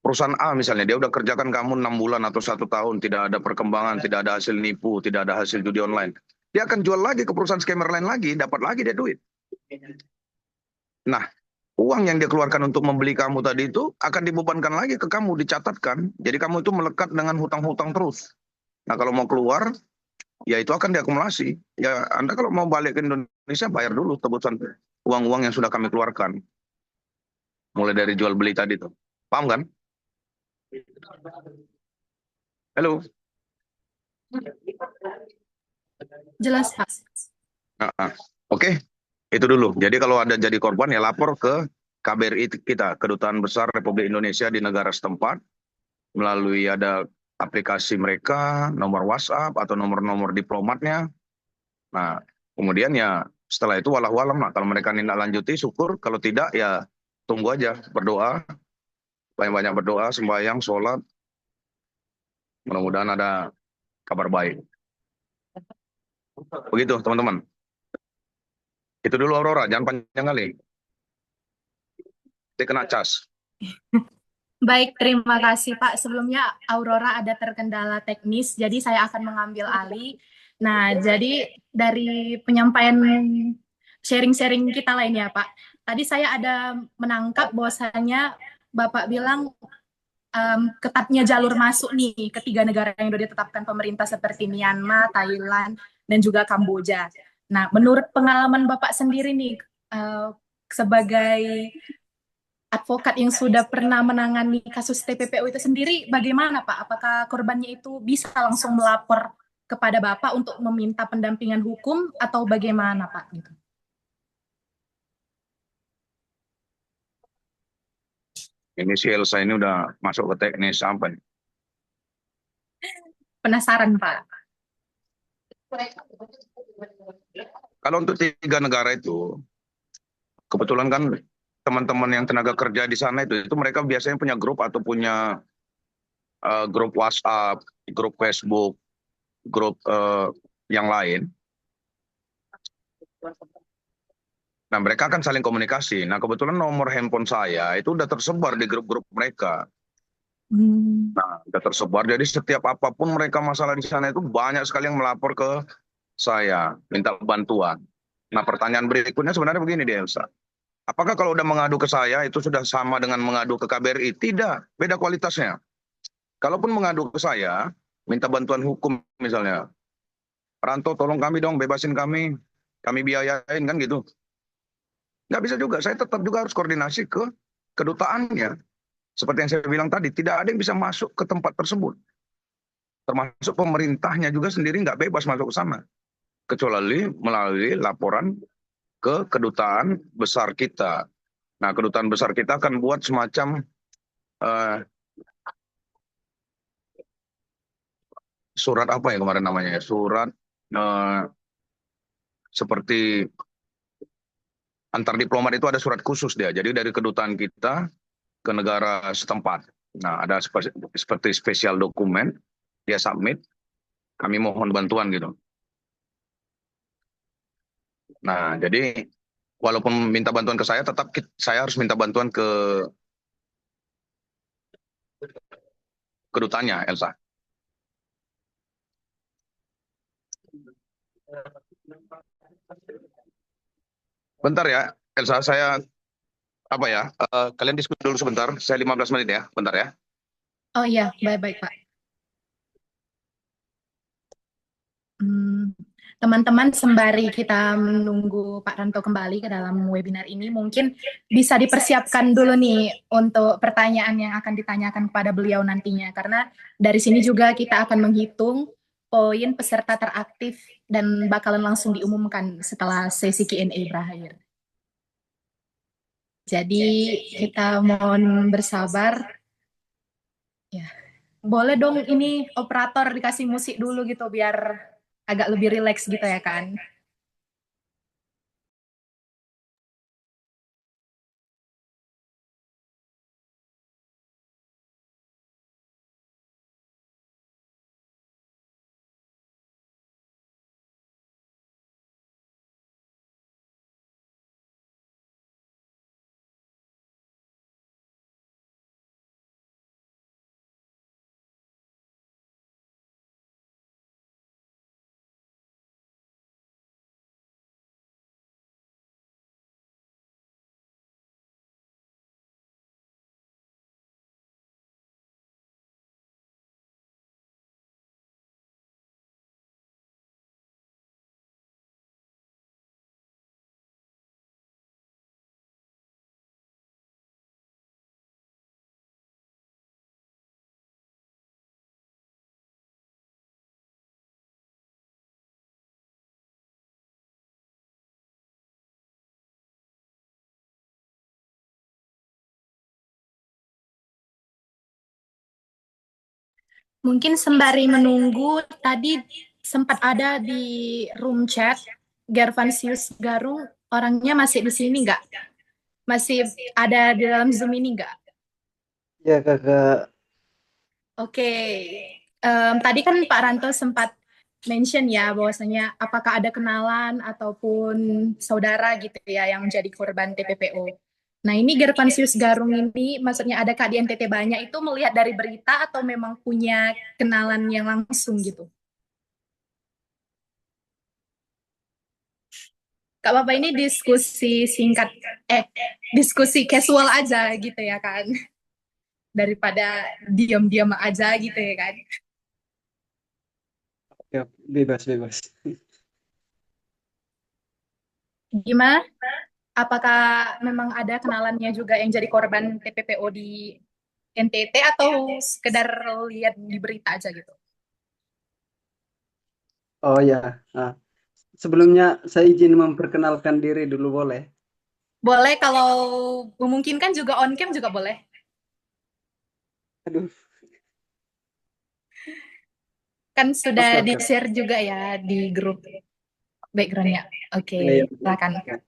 perusahaan A misalnya, dia udah kerjakan kamu 6 bulan atau 1 tahun, tidak ada perkembangan, tidak ada hasil nipu, tidak ada hasil judi online. Dia akan jual lagi ke perusahaan scammer lain lagi, dapat lagi dia duit. Nah, uang yang dia keluarkan untuk membeli kamu tadi itu akan dibebankan lagi ke kamu, dicatatkan. Jadi kamu itu melekat dengan hutang-hutang terus. Nah, kalau mau keluar, ya itu akan diakumulasi. Ya, Anda kalau mau balik ke Indonesia, bayar dulu tebusan uang-uang yang sudah kami keluarkan. Mulai dari jual beli tadi tuh. Paham kan? Halo? Jelas, Pak. Oke, itu dulu. Jadi kalau ada jadi korban, ya lapor ke KBRI kita, Kedutaan Besar Republik Indonesia di negara setempat, melalui ada aplikasi mereka, nomor WhatsApp, atau nomor-nomor diplomatnya. Nah, kemudian ya setelah itu walau-alam lah. Kalau mereka nindaklanjuti, syukur. Kalau tidak, ya tunggu aja, berdoa, banyak-banyak berdoa, sembahyang, sholat. Mudah-mudahan ada kabar baik. Begitu, teman-teman. Itu dulu Aurora, jangan panjang kali. Dia kena cas. Baik, terima kasih Pak. Sebelumnya Aurora ada terkendala teknis, jadi saya akan mengambil alih. Nah, jadi dari penyampaian sharing-sharing kita lainnya Pak, tadi saya ada menangkap bahwasanya Bapak bilang ketatnya jalur masuk nih ke 3 negara yang sudah ditetapkan pemerintah seperti Myanmar, Thailand, dan juga Kamboja. Nah, menurut pengalaman Bapak sendiri nih, sebagai advokat yang sudah pernah menangani kasus TPPU itu sendiri, bagaimana Pak? Apakah korbannya itu bisa langsung melapor kepada Bapak untuk meminta pendampingan hukum atau bagaimana Pak? Gitu. Ini si Elsa ini udah masuk ke teknis sampai. Penasaran Pak. Kalau untuk 3 negara itu, kebetulan kan teman-teman yang tenaga kerja di sana itu mereka biasanya punya grup atau punya grup WhatsApp, grup Facebook, grup yang lain. Nah, mereka akan saling komunikasi. Nah, kebetulan nomor handphone saya itu udah tersebar di grup-grup mereka. Nah, udah tersebar. Jadi setiap apapun mereka masalah di sana itu banyak sekali yang melapor ke saya, minta bantuan. Nah, pertanyaan berikutnya sebenarnya begini, Elsa. Apakah kalau udah mengadu ke saya itu sudah sama dengan mengadu ke KBRI? Tidak, beda kualitasnya. Kalaupun mengadu ke saya, minta bantuan hukum misalnya. Ranto, tolong kami dong, bebasin kami biayain kan gitu. Nggak bisa juga, saya tetap juga harus koordinasi ke kedutaannya. Seperti yang saya bilang tadi, tidak ada yang bisa masuk ke tempat tersebut. Termasuk pemerintahnya juga sendiri nggak bebas masuk ke sana. Kecuali melalui laporan ke kedutaan besar kita. Nah, kedutaan besar kita akan buat semacam surat apa ya kemarin namanya? Surat seperti antar diplomat itu ada surat khusus dia. Jadi dari kedutaan kita ke negara setempat. Nah, ada seperti spesial dokumen, dia submit, kami mohon bantuan gitu. Nah, jadi walaupun minta bantuan ke saya, tetap saya harus minta bantuan ke kedutaannya, Elsa. Bentar ya, Elsa, saya kalian diskusi dulu sebentar, saya 15 menit ya, bentar ya. Oh iya, baik-baik Pak. Hmm, Teman-teman, sembari kita menunggu Pak Ranto kembali ke dalam webinar ini, mungkin bisa dipersiapkan dulu nih untuk pertanyaan yang akan ditanyakan kepada beliau nantinya, karena dari sini juga kita akan menghitung poin peserta teraktif dan bakalan langsung diumumkan setelah sesi Q&A berakhir. Jadi kita mohon bersabar. Ya, boleh dong ini operator dikasih musik dulu gitu biar agak lebih rileks gitu ya kan. Mungkin sembari menunggu, tadi sempat ada di room chat, Gervansius Garung, orangnya masih di sini nggak? Masih ada di dalam Zoom ini nggak? Ya kakak, Oke. Tadi kan Pak Ranto sempat mention ya bahwasanya apakah ada kenalan ataupun saudara gitu ya yang menjadi korban TPPO. Nah ini Gervansius Garung ini maksudnya ada Kak di NTT banyak itu melihat dari berita atau memang punya kenalan yang langsung gitu? Kak Bapak ini diskusi singkat, diskusi casual aja gitu ya kan, daripada diam-diam aja gitu ya kan. ya, bebas. Gimana? Apakah memang ada kenalannya juga yang jadi korban TPPO di NTT atau sekedar lihat di berita aja gitu? Oh ya, nah, sebelumnya saya izin memperkenalkan diri dulu boleh? Boleh kalau memungkinkan juga on cam juga boleh. Aduh, Kan sudah oke. di-share juga ya di grup backgroundnya. Ya, ya. Oke, silakan. Ya.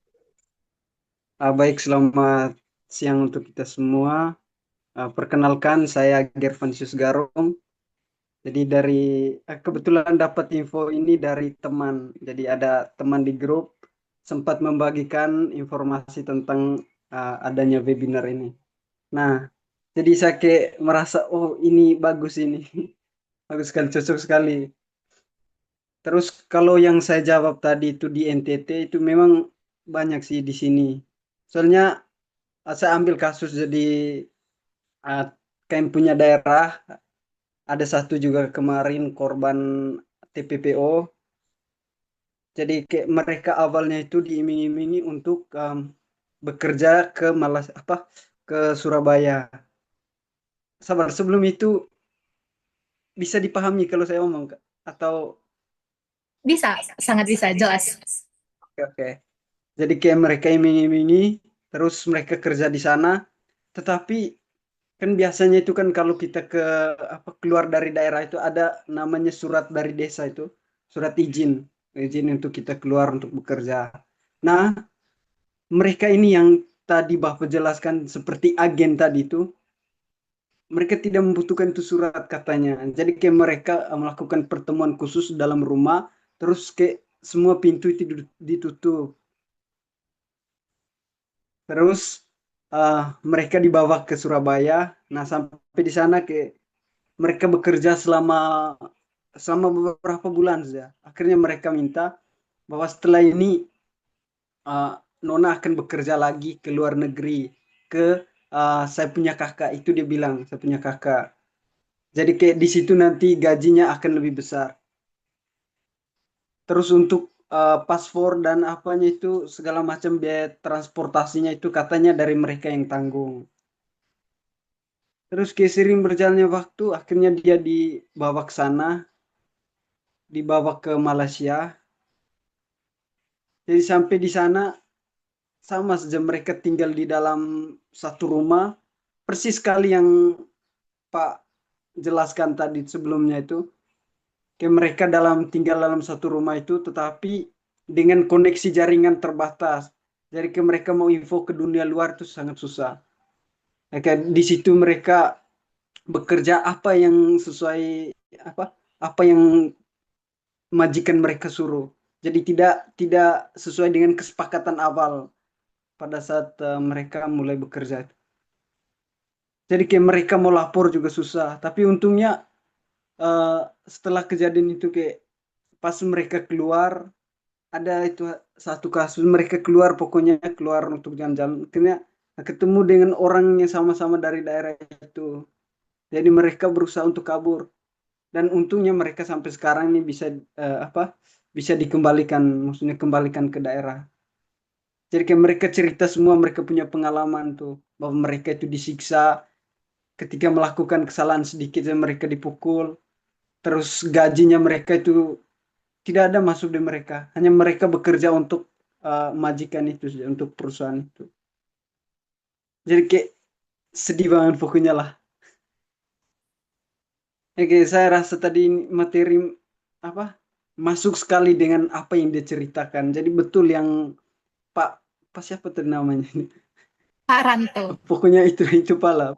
Baik, selamat siang untuk kita semua. Perkenalkan, saya Gervansius Garung. Jadi kebetulan dapat info ini dari teman. Jadi ada teman di grup sempat membagikan informasi tentang adanya webinar ini. Nah, jadi saya kayak merasa, oh ini bagus ini. Bagus sekali, cocok sekali. Terus kalau yang saya jawab tadi itu di NTT itu memang banyak sih di sini. Soalnya saya ambil kasus jadi uh, KM punya daerah, ada satu juga kemarin korban TPPO. Jadi kayak mereka awalnya itu diiming-imingi untuk bekerja ke Surabaya. Sabar, sebelum itu bisa dipahami kalau saya ngomong Kak? Atau Bisa, sangat bisa, jelas. oke. Jadi kayak mereka iming-imingi, terus mereka kerja di sana, tetapi kan biasanya itu kan kalau kita keluar dari daerah itu ada namanya surat dari desa itu, surat izin untuk kita keluar untuk bekerja. Nah, mereka ini yang tadi Bapak jelaskan seperti agen tadi itu, mereka tidak membutuhkan itu surat katanya. Jadi kayak mereka melakukan pertemuan khusus dalam rumah, terus kayak semua pintu itu ditutup. Terus mereka dibawa ke Surabaya. Nah, sampai di sana mereka bekerja selama beberapa bulan saja. Akhirnya mereka minta bahwa setelah ini uh, Nona akan bekerja lagi ke luar negeri ke saya punya kakak. Itu dia bilang, saya punya kakak. Jadi kayak di situ nanti gajinya akan lebih besar. Terus untuk paspor dan apanya itu segala macam biaya transportasinya itu katanya dari mereka yang tanggung. Terus kayak sering berjalannya waktu, akhirnya dia dibawa ke sana, dibawa ke Malaysia. Jadi sampai di sana sama saja mereka tinggal di dalam satu rumah, persis sekali yang Pak jelaskan tadi sebelumnya itu. Kayak mereka tinggal dalam satu rumah itu, tetapi dengan koneksi jaringan terbatas. Jadi kayak mereka mau info ke dunia luar itu sangat susah. Ya, kayak di situ mereka bekerja apa yang sesuai apa apa yang majikan mereka suruh. Jadi tidak tidak sesuai dengan kesepakatan awal pada saat mereka mulai bekerja. Jadi kayak mereka mau lapor juga susah. Tapi untungnya eh, setelah kejadian itu kayak pas mereka keluar ada itu satu kasus mereka keluar pokoknya keluar untuk jalan-jalan akhirnya ketemu dengan orang yang sama-sama dari daerah itu. Jadi mereka berusaha untuk kabur dan untungnya mereka sampai sekarang ini bisa bisa dikembalikan, maksudnya kembalikan ke daerah. Jadi kayak mereka cerita semua mereka punya pengalaman tuh bahwa mereka itu disiksa ketika melakukan kesalahan sedikit dan mereka dipukul. Terus gajinya mereka itu tidak ada masuk di mereka, hanya mereka bekerja untuk majikan itu saja, untuk perusahaan itu. Jadi kayak sedih banget pokoknya lah. Oke, saya rasa tadi materi apa masuk sekali dengan apa yang dia ceritakan. Jadi betul yang Pak Pak siapa tuh namanya ini? Pak Ranto. Pokoknya itu pala.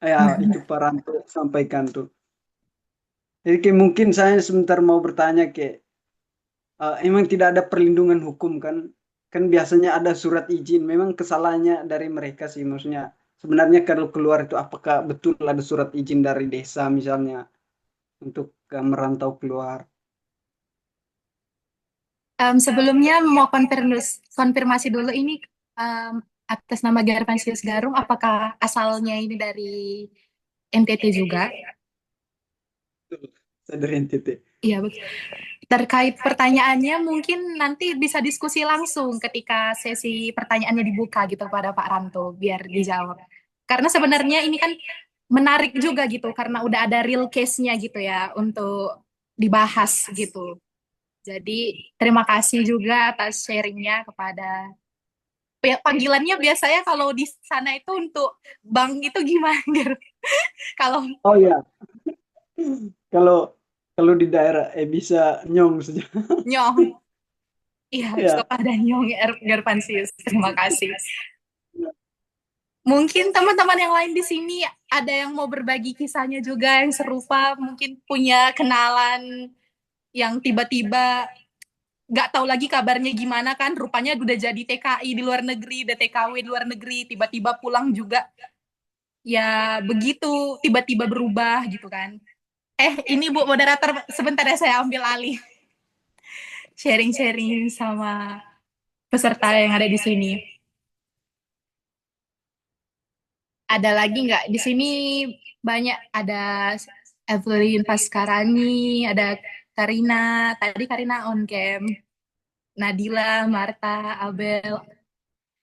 Ya, itu Pak Ranto sampaikan tuh. Jadi kayak mungkin saya sebentar mau bertanya kayak emang tidak ada perlindungan hukum kan? Kan biasanya ada surat izin. Memang kesalahannya dari mereka sih, maksudnya sebenarnya kalau keluar itu apakah betul ada surat izin dari desa misalnya untuk merantau keluar? Sebelumnya mau konfirmasi dulu ini atas nama Gervasius Garung, apakah asalnya ini dari NTT juga? Betul. Saya dari NTT. Iya, betul. Terkait pertanyaannya mungkin nanti bisa diskusi langsung ketika sesi pertanyaannya dibuka gitu pada Pak Ranto biar dijawab. Karena sebenarnya ini kan menarik juga gitu karena udah ada real case-nya gitu ya untuk dibahas gitu. Jadi terima kasih juga atas sharingnya kepada panggilannya biasanya kalau di sana itu untuk bank itu gimana? Kalau Oh ya, kalau kalau di daerah bisa nyong saja. nyong, iya Ya. kepada Nyong Gervansius, terima kasih. Mungkin teman-teman yang lain di sini ada yang mau berbagi kisahnya juga yang serupa, mungkin punya kenalan yang tiba-tiba nggak tahu lagi kabarnya gimana kan, rupanya udah jadi TKI di luar negeri, udah TKW di luar negeri, tiba-tiba pulang juga ya begitu, tiba-tiba berubah gitu kan. Ini Bu moderator, sebentar ya saya ambil alih sharing-sharing sama peserta yang ada di sini. Ada lagi nggak? Di sini banyak, ada Evelyn Paskarani, ada Karina, tadi Karina on cam, Nadila, Marta, Abel,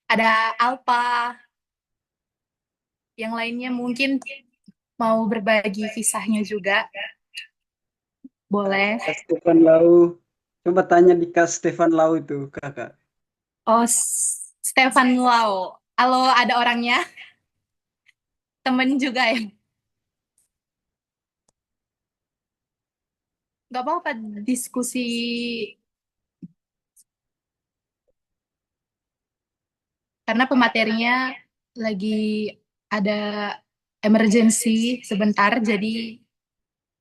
ada Alpa, yang lainnya mungkin mau berbagi kisahnya juga, boleh. Kak Stefan Lau. Coba tanya di Kak Stefan Lau itu, Kakak. Oh, Stefan Lau. Halo, ada orangnya? Temen juga ya? Nggak apa-apa diskusi, karena pematerinya lagi ada emergency sebentar, jadi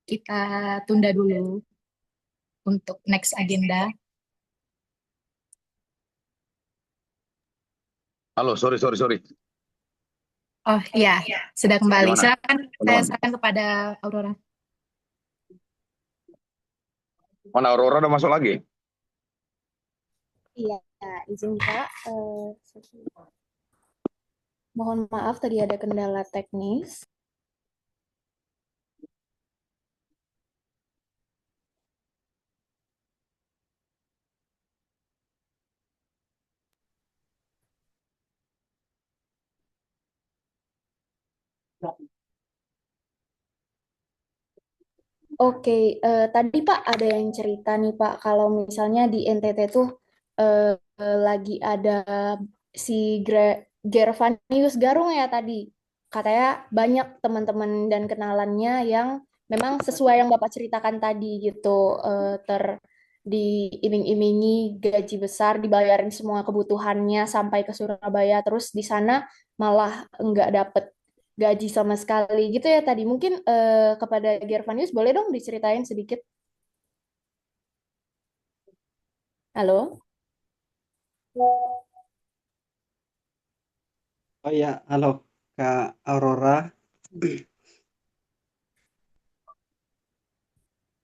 kita tunda dulu untuk next agenda. Halo, sorry. Oh iya, sudah kembali. Gimana, Silakan, saya teman-teman? serahkan kepada Aurora. Mana Aurora udah masuk lagi? Iya, izin Kak. Mohon maaf tadi ada kendala teknis. Oke, tadi Pak ada yang cerita nih Pak, kalau misalnya di NTT tuh lagi ada si Gervanius Garung ya tadi. Katanya banyak teman-teman dan kenalannya yang memang sesuai yang Bapak ceritakan tadi gitu, diiming-imingi gaji besar, dibayarin semua kebutuhannya sampai ke Surabaya, terus di sana malah nggak dapet gaji sama sekali gitu ya tadi. Mungkin kepada Gervanius boleh dong diceritain sedikit. Halo? Oh ya, halo Kak Aurora.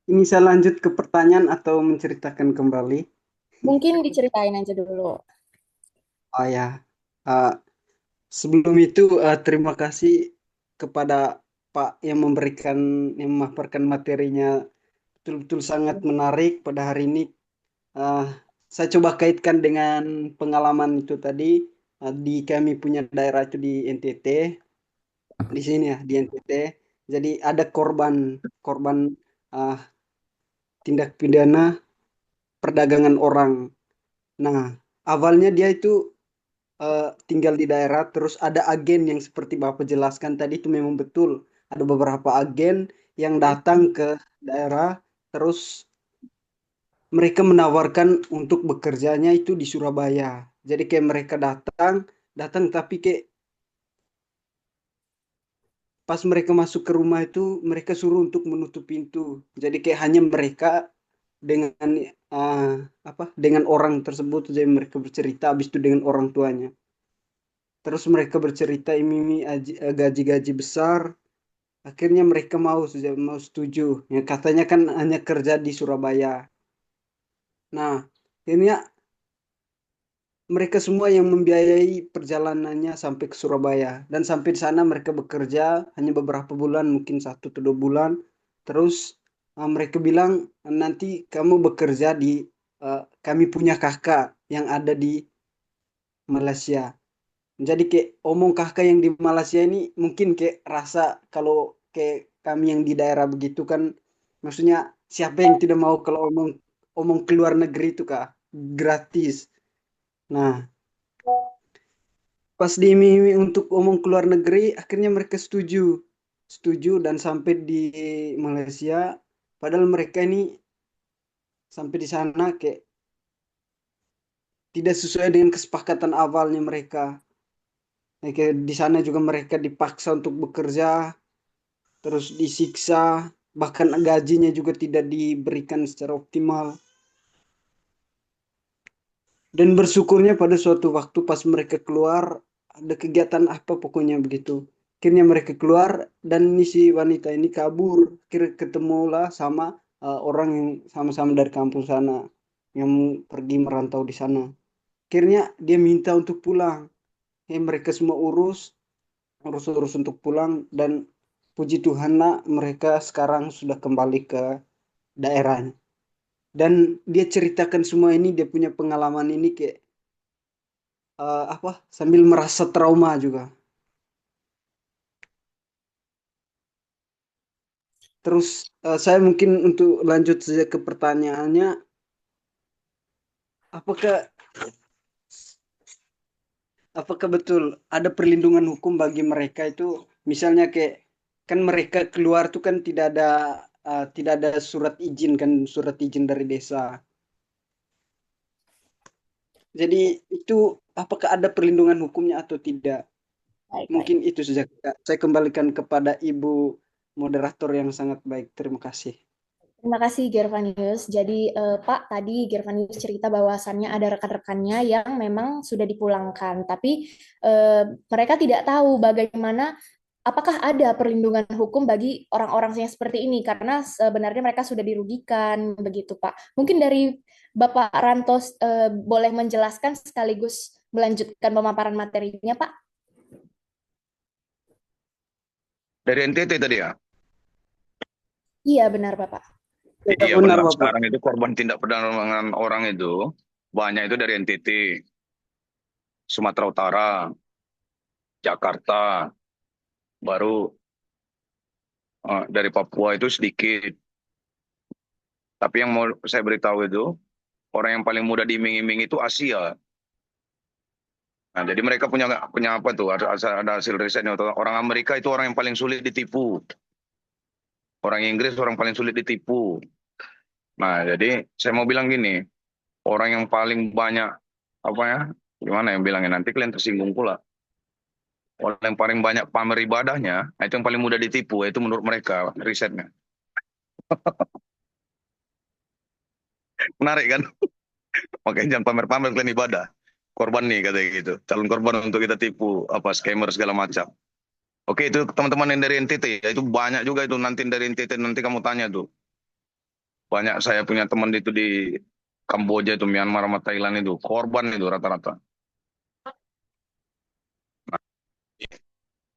Ini saya lanjut ke pertanyaan atau menceritakan kembali? Mungkin diceritain aja dulu. Oh ya, eh, sebelum itu terima kasih kepada Pak yang memaparkan materinya, betul-betul sangat menarik pada hari ini. Eh, saya coba kaitkan dengan pengalaman itu tadi, di kami punya daerah itu di NTT, di sini ya di NTT. Jadi ada korban korban eh, tindak pidana perdagangan orang. Nah, awalnya dia itu tinggal di daerah, terus ada agen yang seperti Bapak jelaskan tadi itu memang betul. Ada beberapa agen yang datang ke daerah, terus mereka menawarkan untuk bekerjanya itu di Surabaya. Jadi kayak mereka datang, datang tapi kayak pas mereka masuk ke rumah itu mereka suruh untuk menutup pintu. Jadi kayak hanya mereka dengan uh, dengan orang tersebut, jadi mereka bercerita habis itu dengan orang tuanya. Terus mereka bercerita ini gaji-gaji besar. Akhirnya mereka mau setuju. Ya, katanya kan hanya kerja di Surabaya. Nah, akhirnya mereka semua yang membiayai perjalanannya sampai ke Surabaya. Dan sampai di sana mereka bekerja hanya beberapa bulan, mungkin 1 atau 2 bulan. Terus mereka bilang, nanti kamu bekerja di kami punya kakak yang ada di Malaysia. Jadi kayak omong kakak yang di Malaysia ini mungkin kayak rasa kalau kayak kami yang di daerah begitu kan, maksudnya siapa yang tidak mau kalau omong omong keluar negeri itu kak gratis. Nah, pas diiming untuk omong keluar negeri akhirnya mereka setuju, setuju dan sampai di Malaysia. Padahal mereka ini sampai di sana kayak tidak sesuai dengan kesepakatan awalnya mereka. Kayak di sana juga mereka dipaksa untuk bekerja, terus disiksa, bahkan gajinya juga tidak diberikan secara optimal. Dan bersyukurnya pada suatu waktu pas mereka keluar, ada kegiatan apa pokoknya begitu. Akhirnya mereka keluar dan ini si wanita ini kabur. Akhirnya ketemulah sama orang yang sama-sama dari kampung sana, yang pergi merantau di sana. Akhirnya dia minta untuk pulang. Mereka semua urus-urus untuk pulang dan puji Tuhan nak mereka sekarang sudah kembali ke daerahnya. Dan dia ceritakan semua ini, dia punya pengalaman ini kayak sambil merasa trauma juga. Terus saya mungkin untuk lanjut saja ke pertanyaannya, apakah apakah betul ada perlindungan hukum bagi mereka itu, misalnya kayak kan mereka keluar tuh kan tidak ada surat izin kan, surat izin dari desa. Jadi itu apakah ada perlindungan hukumnya atau tidak? Baik-baik. Mungkin itu saja, Kak. Saya kembalikan kepada Ibu moderator yang sangat baik. Terima kasih. Terima kasih Gervanius. Jadi Pak, tadi Gervanius cerita bahwasannya ada rekan-rekannya yang memang sudah dipulangkan, tapi mereka tidak tahu bagaimana apakah ada perlindungan hukum bagi orang-orang yang seperti ini karena sebenarnya mereka sudah dirugikan begitu Pak. Mungkin dari Bapak Rantos boleh menjelaskan sekaligus melanjutkan pemaparan materinya Pak. Dari NTT tadi ya? Iya benar Bapak. Iya Benar, benar. Bapak. Sekarang itu korban tindak perdagangan orang itu banyak itu dari NTT, Sumatera Utara, Jakarta, baru dari Papua itu sedikit. Tapi yang mau saya beritahu itu, orang yang paling mudah diiming-iming itu Asia. Nah, jadi mereka punya apa tuh? Ada hasil risetnya. Orang Amerika itu orang yang paling sulit ditipu. Orang Inggris orang paling sulit ditipu. Nah, jadi saya mau bilang gini, orang yang paling banyak apa ya? Gimana yang bilangnya, nanti kalian tersinggung pula. Orang yang paling banyak pamer ibadahnya, nah, itu yang paling mudah ditipu. Itu menurut mereka risetnya. Menarik kan? Makanya jangan pamer-pamer kalian ibadah. Korban nih katanya gitu. Calon korban untuk kita tipu, apa scammer segala macam. Oke, itu teman-teman yang dari NTT ya, itu banyak juga itu nanti dari NTT, nanti kamu tanya tuh. Banyak saya punya teman itu di Kamboja itu, Myanmar sama Thailand itu, korban itu rata-rata.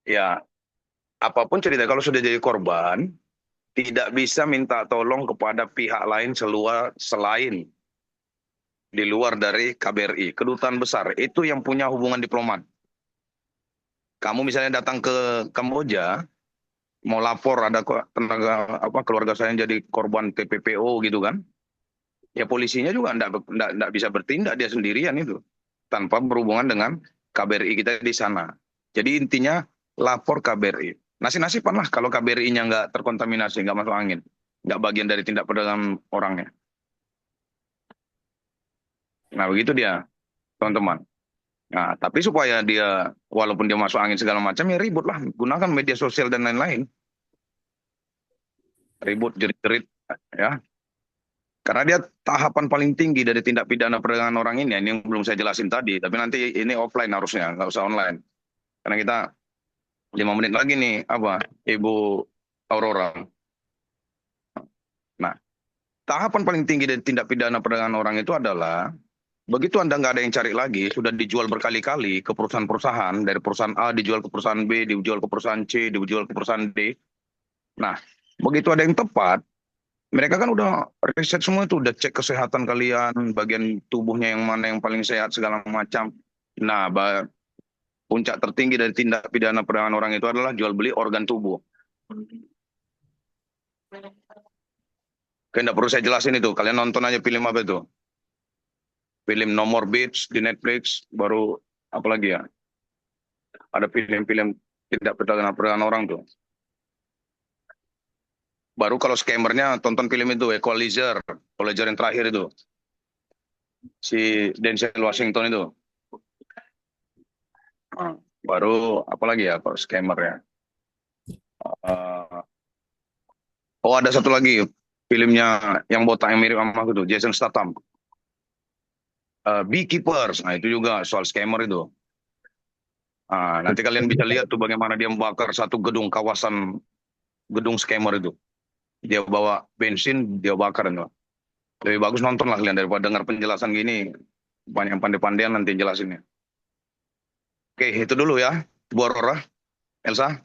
Ya, apapun cerita kalau sudah jadi korban, tidak bisa minta tolong kepada pihak lain selain di luar dari KBRI, kedutaan besar. Itu yang punya hubungan diplomat. Kamu misalnya datang ke Kamboja, mau lapor ada tenaga keluarga saya yang jadi korban TPPO gitu kan, ya polisinya juga enggak bisa bertindak dia sendirian itu tanpa berhubungan dengan KBRI kita di sana. Jadi intinya lapor KBRI. Nasib-nasiban lah kalau KBRI-nya nggak terkontaminasi, nggak masuk angin, nggak bagian dari tindak perdagangan orangnya. Nah begitu dia, teman-teman. Nah tapi supaya dia walaupun dia masuk angin segala macam ya ribut lah, gunakan media sosial dan lain-lain. Ribut jerit-jerit ya. Karena dia tahapan paling tinggi dari tindak pidana perdagangan orang ini yang belum saya jelasin tadi. Tapi nanti ini offline harusnya, nggak usah online. Karena kita 5 menit lagi nih, Ibu Aurora. Nah, tahapan paling tinggi dari tindak pidana perdagangan orang itu adalah begitu Anda nggak ada yang cari lagi, sudah dijual berkali-kali ke perusahaan-perusahaan, dari perusahaan A dijual ke perusahaan B, dijual ke perusahaan C, dijual ke perusahaan D. Nah, begitu ada yang tepat, mereka kan udah riset semua itu, udah cek kesehatan kalian, bagian tubuhnya yang mana yang paling sehat segala macam. Nah, puncak tertinggi dari tindak pidana perdagangan orang itu adalah jual beli organ tubuh. Oke, enggak perlu saya jelasin itu, kalian nonton aja film apa itu. Film No More Beach di Netflix, baru apa lagi ya? Ada film-film tindak perdagangan orang tuh. Baru kalau scammernya tonton film itu, Equalizer yang terakhir itu. Si Denzel Washington itu. Baru apa lagi ya kalau scammer ya? Ada satu lagi filmnya yang botak yang mirip sama aku tuh, Jason Statham. Beekeepers, nah itu juga soal scammer itu. Nanti kalian bisa lihat tuh bagaimana dia membakar satu gedung scammer itu. Dia bawa bensin, dia bakar itu. Lebih bagus nonton lah kalian daripada dengar penjelasan gini. Banyak pandai-pandaian nanti jelasinnya. Oke, itu dulu ya, Bu Aurora, Elsa.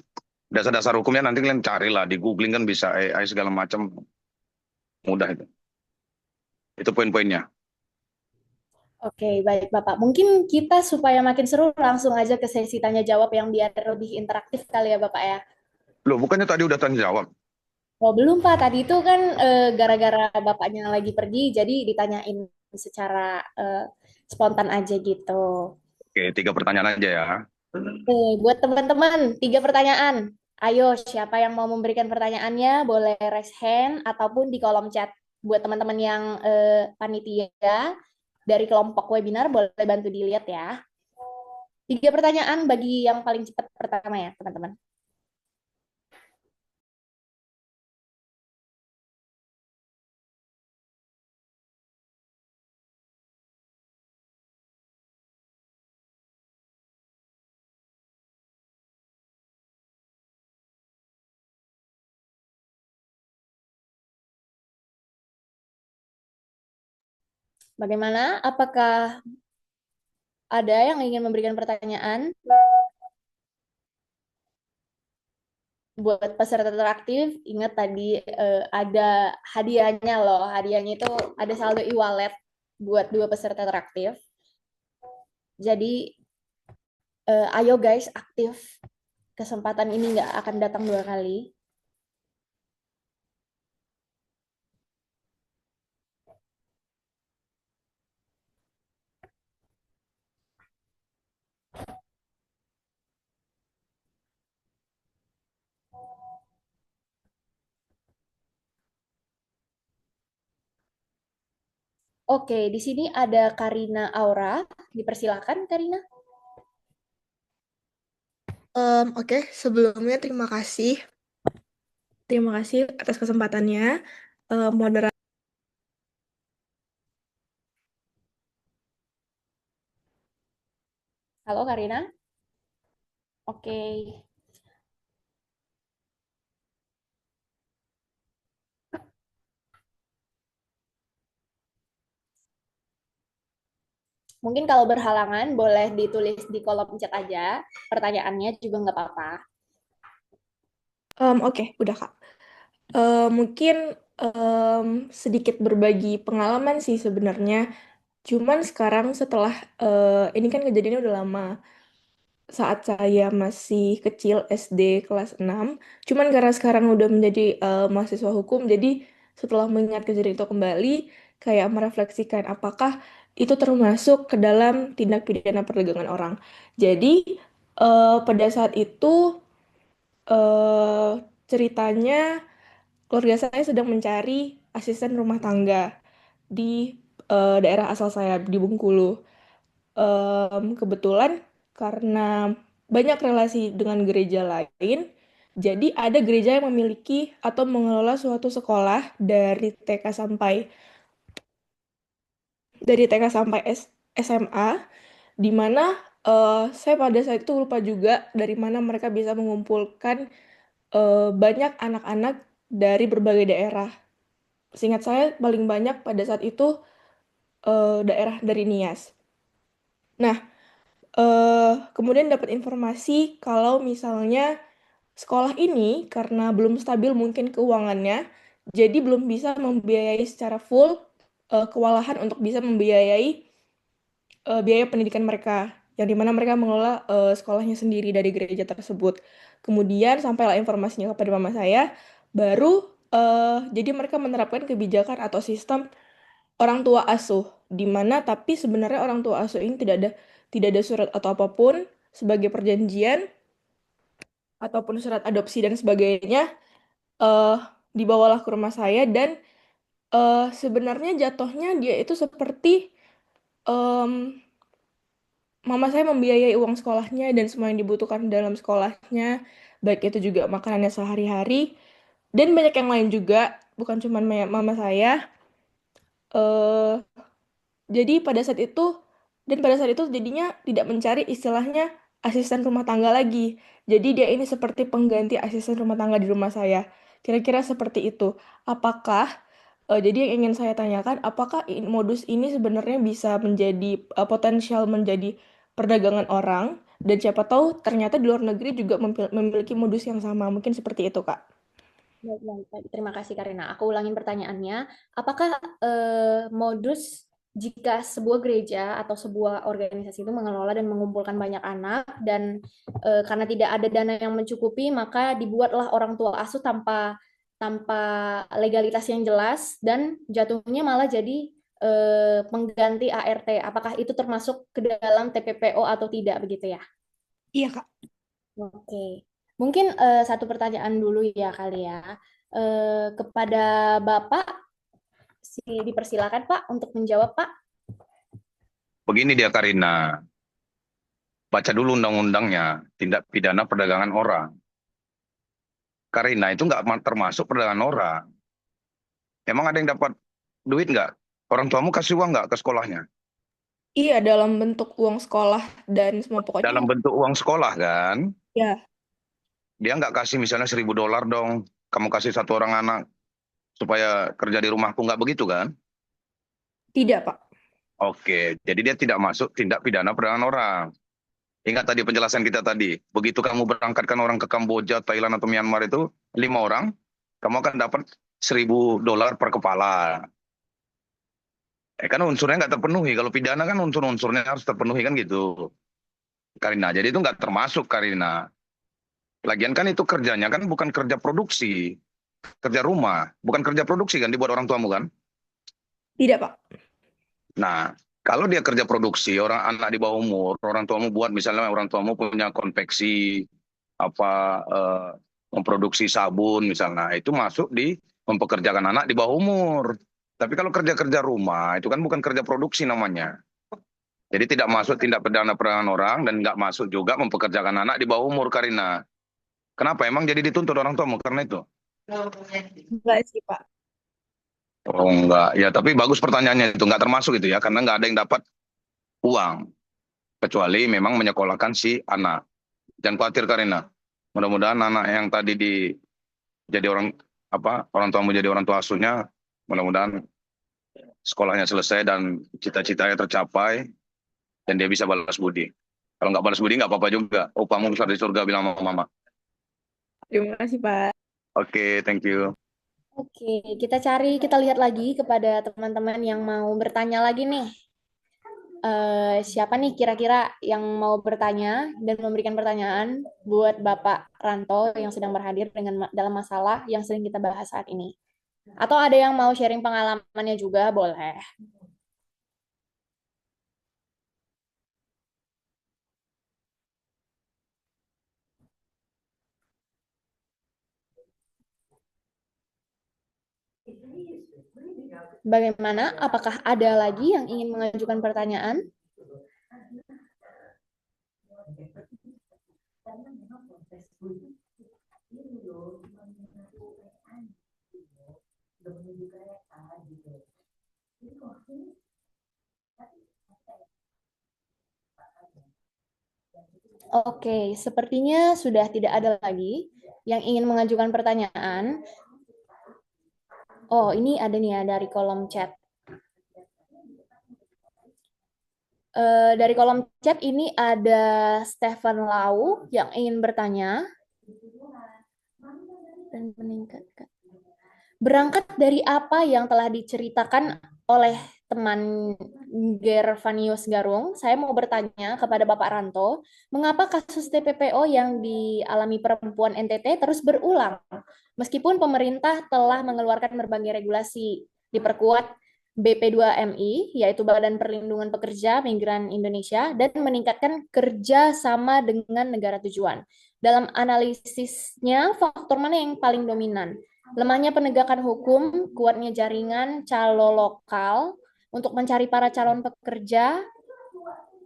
Dasar-dasar hukumnya nanti kalian carilah, di googling kan bisa AI segala macam. Mudah itu. Itu poin-poinnya. Oke, baik Bapak. Mungkin kita supaya makin seru langsung aja ke sesi tanya jawab yang biar lebih interaktif kali ya Bapak ya. Loh, bukannya tadi udah tanya jawab? Oh belum Pak, tadi itu kan gara-gara Bapaknya lagi pergi, jadi ditanyain secara spontan aja gitu. Oke, 3 pertanyaan aja ya. Buat teman-teman, 3 pertanyaan. Ayo, siapa yang mau memberikan pertanyaannya, boleh raise hand ataupun di kolom chat. Buat teman-teman yang panitia dari kelompok webinar, boleh bantu dilihat ya. 3 pertanyaan bagi yang paling cepat pertama ya, teman-teman. Bagaimana? Apakah ada yang ingin memberikan pertanyaan? Buat peserta teraktif, ingat tadi ada hadiahnya loh. Hadiahnya itu ada saldo e-wallet buat 2 peserta teraktif. Jadi, ayo guys, aktif. kesempatan ini nggak akan datang dua kali. Oke, di sini ada Karina Aura. Dipersilakan, Karina. Oke, sebelumnya terima kasih. Terima kasih atas kesempatannya. Moderator. Halo, Karina. Oke. Mungkin kalau berhalangan boleh ditulis di kolom chat aja. Pertanyaannya juga nggak apa-apa. Oke, udah Kak. Mungkin sedikit berbagi pengalaman sih sebenarnya. Cuman sekarang setelah ini kan kejadiannya udah lama. Saat saya masih kecil SD kelas 6. Cuman karena sekarang udah menjadi mahasiswa hukum, jadi setelah mengingat kejadian itu kembali, kayak merefleksikan apakah itu termasuk ke dalam tindak pidana perdagangan orang. Jadi pada saat itu ceritanya keluarga saya sedang mencari asisten rumah tangga di daerah asal saya di Bengkulu. Kebetulan karena banyak relasi dengan gereja lain, jadi ada gereja yang memiliki atau mengelola suatu sekolah dari TK sampai SMA, di mana saya pada saat itu lupa juga dari mana mereka bisa mengumpulkan banyak anak-anak dari berbagai daerah. Seingat saya paling banyak pada saat itu daerah dari Nias. Nah, kemudian dapat informasi kalau misalnya sekolah ini karena belum stabil mungkin keuangannya, jadi belum bisa membiayai secara full kewalahan untuk bisa membiayai biaya pendidikan mereka, yang dimana mereka mengelola sekolahnya sendiri dari gereja tersebut. Kemudian sampailah informasinya kepada mama saya, baru jadi mereka menerapkan kebijakan atau sistem orang tua asuh, di mana tapi sebenarnya orang tua asuh ini tidak ada surat atau apapun sebagai perjanjian ataupun surat adopsi dan sebagainya. eh Dibawalah ke rumah saya dan sebenarnya jatuhnya dia itu seperti em, mama saya membiayai uang sekolahnya dan semua yang dibutuhkan dalam sekolahnya, baik itu juga makanannya sehari-hari dan banyak yang lain juga, bukan cuma mama saya. eh Jadi pada saat itu jadinya tidak mencari istilahnya asisten rumah tangga lagi. Jadi dia ini seperti pengganti asisten rumah tangga di rumah saya. Kira-kira seperti itu. Apakah jadi yang ingin saya tanyakan, apakah modus ini sebenarnya bisa menjadi potensial menjadi perdagangan orang dan siapa tahu ternyata di luar negeri juga memiliki modus yang sama. Mungkin seperti itu, Kak. Baik, baik, baik. Terima kasih Karina. Aku ulangin pertanyaannya. Apakah modus jika sebuah gereja atau sebuah organisasi itu mengelola dan mengumpulkan banyak anak dan karena tidak ada dana yang mencukupi maka dibuatlah orang tua asuh tanpa tanpa legalitas yang jelas dan jatuhnya malah jadi pengganti ART. Apakah itu termasuk ke dalam TPPO atau tidak begitu ya? Iya, Kak. Oke, mungkin satu pertanyaan dulu ya kali ya. Kepada Bapak, dipersilakan Pak untuk menjawab Pak. Begini dia Karina, baca dulu undang-undangnya, tindak pidana perdagangan orang. Karina itu nggak termasuk perdagangan orang. Emang ada yang dapat duit nggak? Orang tuamu kasih uang nggak ke sekolahnya? Iya, dalam bentuk uang sekolah dan semua pokoknya. Dalam bentuk uang sekolah kan? Ya, Dia nggak kasih misalnya $1.000 dong, kamu kasih satu orang anak supaya kerja di rumahku, nggak begitu kan? tidak, Pak. Oke, jadi dia tidak masuk tindak pidana perdagangan orang. Ingat tadi penjelasan kita tadi, begitu kamu berangkatkan orang ke Kamboja, Thailand atau Myanmar itu 5 orang, kamu akan dapat $1.000 per kepala. Kan unsurnya nggak terpenuhi. Kalau pidana kan unsur-unsurnya harus terpenuhi kan gitu, Karina. Jadi itu nggak termasuk Karina. Lagian kan itu kerjanya kan bukan kerja produksi, kerja rumah, bukan kerja produksi kan dibuat orang tuamu kan. Tidak, Pak. Nah, kalau dia kerja produksi, orang anak di bawah umur, orang tuamu buat misalnya orang tuamu punya konveksi apa memproduksi sabun misalnya, itu masuk di mempekerjakan anak di bawah umur. Tapi kalau kerja-kerja rumah itu kan bukan kerja produksi namanya. Jadi tidak masuk tindak pidana perdagangan orang dan nggak masuk juga mempekerjakan anak di bawah umur, Karina. Kenapa? Emang jadi dituntut orang tuamu karena itu? Enggak sih, Pak. Oh enggak, ya tapi bagus pertanyaannya itu, nggak termasuk itu ya, karena nggak ada yang dapat uang. Kecuali memang menyekolahkan si anak. Jangan khawatir Karina. Mudah-mudahan anak yang tadi jadi orang tua menjadi orang tua asuhnya, mudah-mudahan sekolahnya selesai dan cita-citanya tercapai dan dia bisa balas budi. Kalau nggak balas budi nggak apa-apa juga. Upamu besar di surga bilang sama mama. Terima kasih, Pak. Oke, thank you. Oke, kita lihat lagi kepada teman-teman yang mau bertanya lagi nih. Siapa nih kira-kira yang mau bertanya dan memberikan pertanyaan buat Bapak Ranto yang sedang berhadir dalam masalah yang sering kita bahas saat ini? Atau ada yang mau sharing pengalamannya juga, boleh. Bagaimana? Apakah ada lagi yang ingin mengajukan pertanyaan? Oke, sepertinya sudah tidak ada lagi yang ingin mengajukan pertanyaan. Oh, ini ada nih ya dari kolom chat. Dari kolom chat ini ada Stefan Lau yang ingin bertanya. Dan meningkatkan. Berangkat dari apa yang telah diceritakan oleh teman Gervanius Garung, saya mau bertanya kepada Bapak Ranto, mengapa kasus TPPO yang dialami perempuan NTT terus berulang? Meskipun pemerintah telah mengeluarkan berbagai regulasi, diperkuat BP2MI, yaitu Badan Perlindungan Pekerja Migran Indonesia, dan meningkatkan kerja sama dengan negara tujuan. Dalam analisisnya, faktor mana yang paling dominan? Lemahnya penegakan hukum, kuatnya jaringan calo lokal untuk mencari para calon pekerja,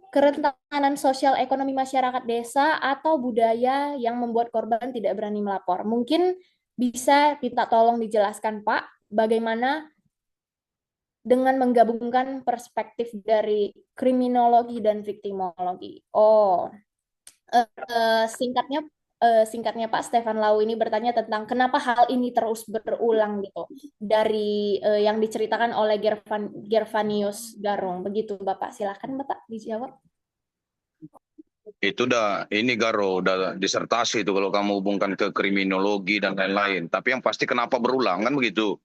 kerentanan sosial ekonomi masyarakat desa, atau budaya yang membuat korban tidak berani melapor. Mungkin bisa minta tolong dijelaskan, Pak, bagaimana dengan menggabungkan perspektif dari kriminologi dan viktimologi. Singkatnya Pak Stefan Lau ini bertanya tentang kenapa hal ini terus berulang gitu dari yang diceritakan oleh Gervanius Garung. Begitu Bapak, silakan Bapak dijawab. Itu ini Garo, udah disertasi itu kalau kamu hubungkan ke kriminologi dan lain-lain. Tapi yang pasti kenapa berulang kan begitu?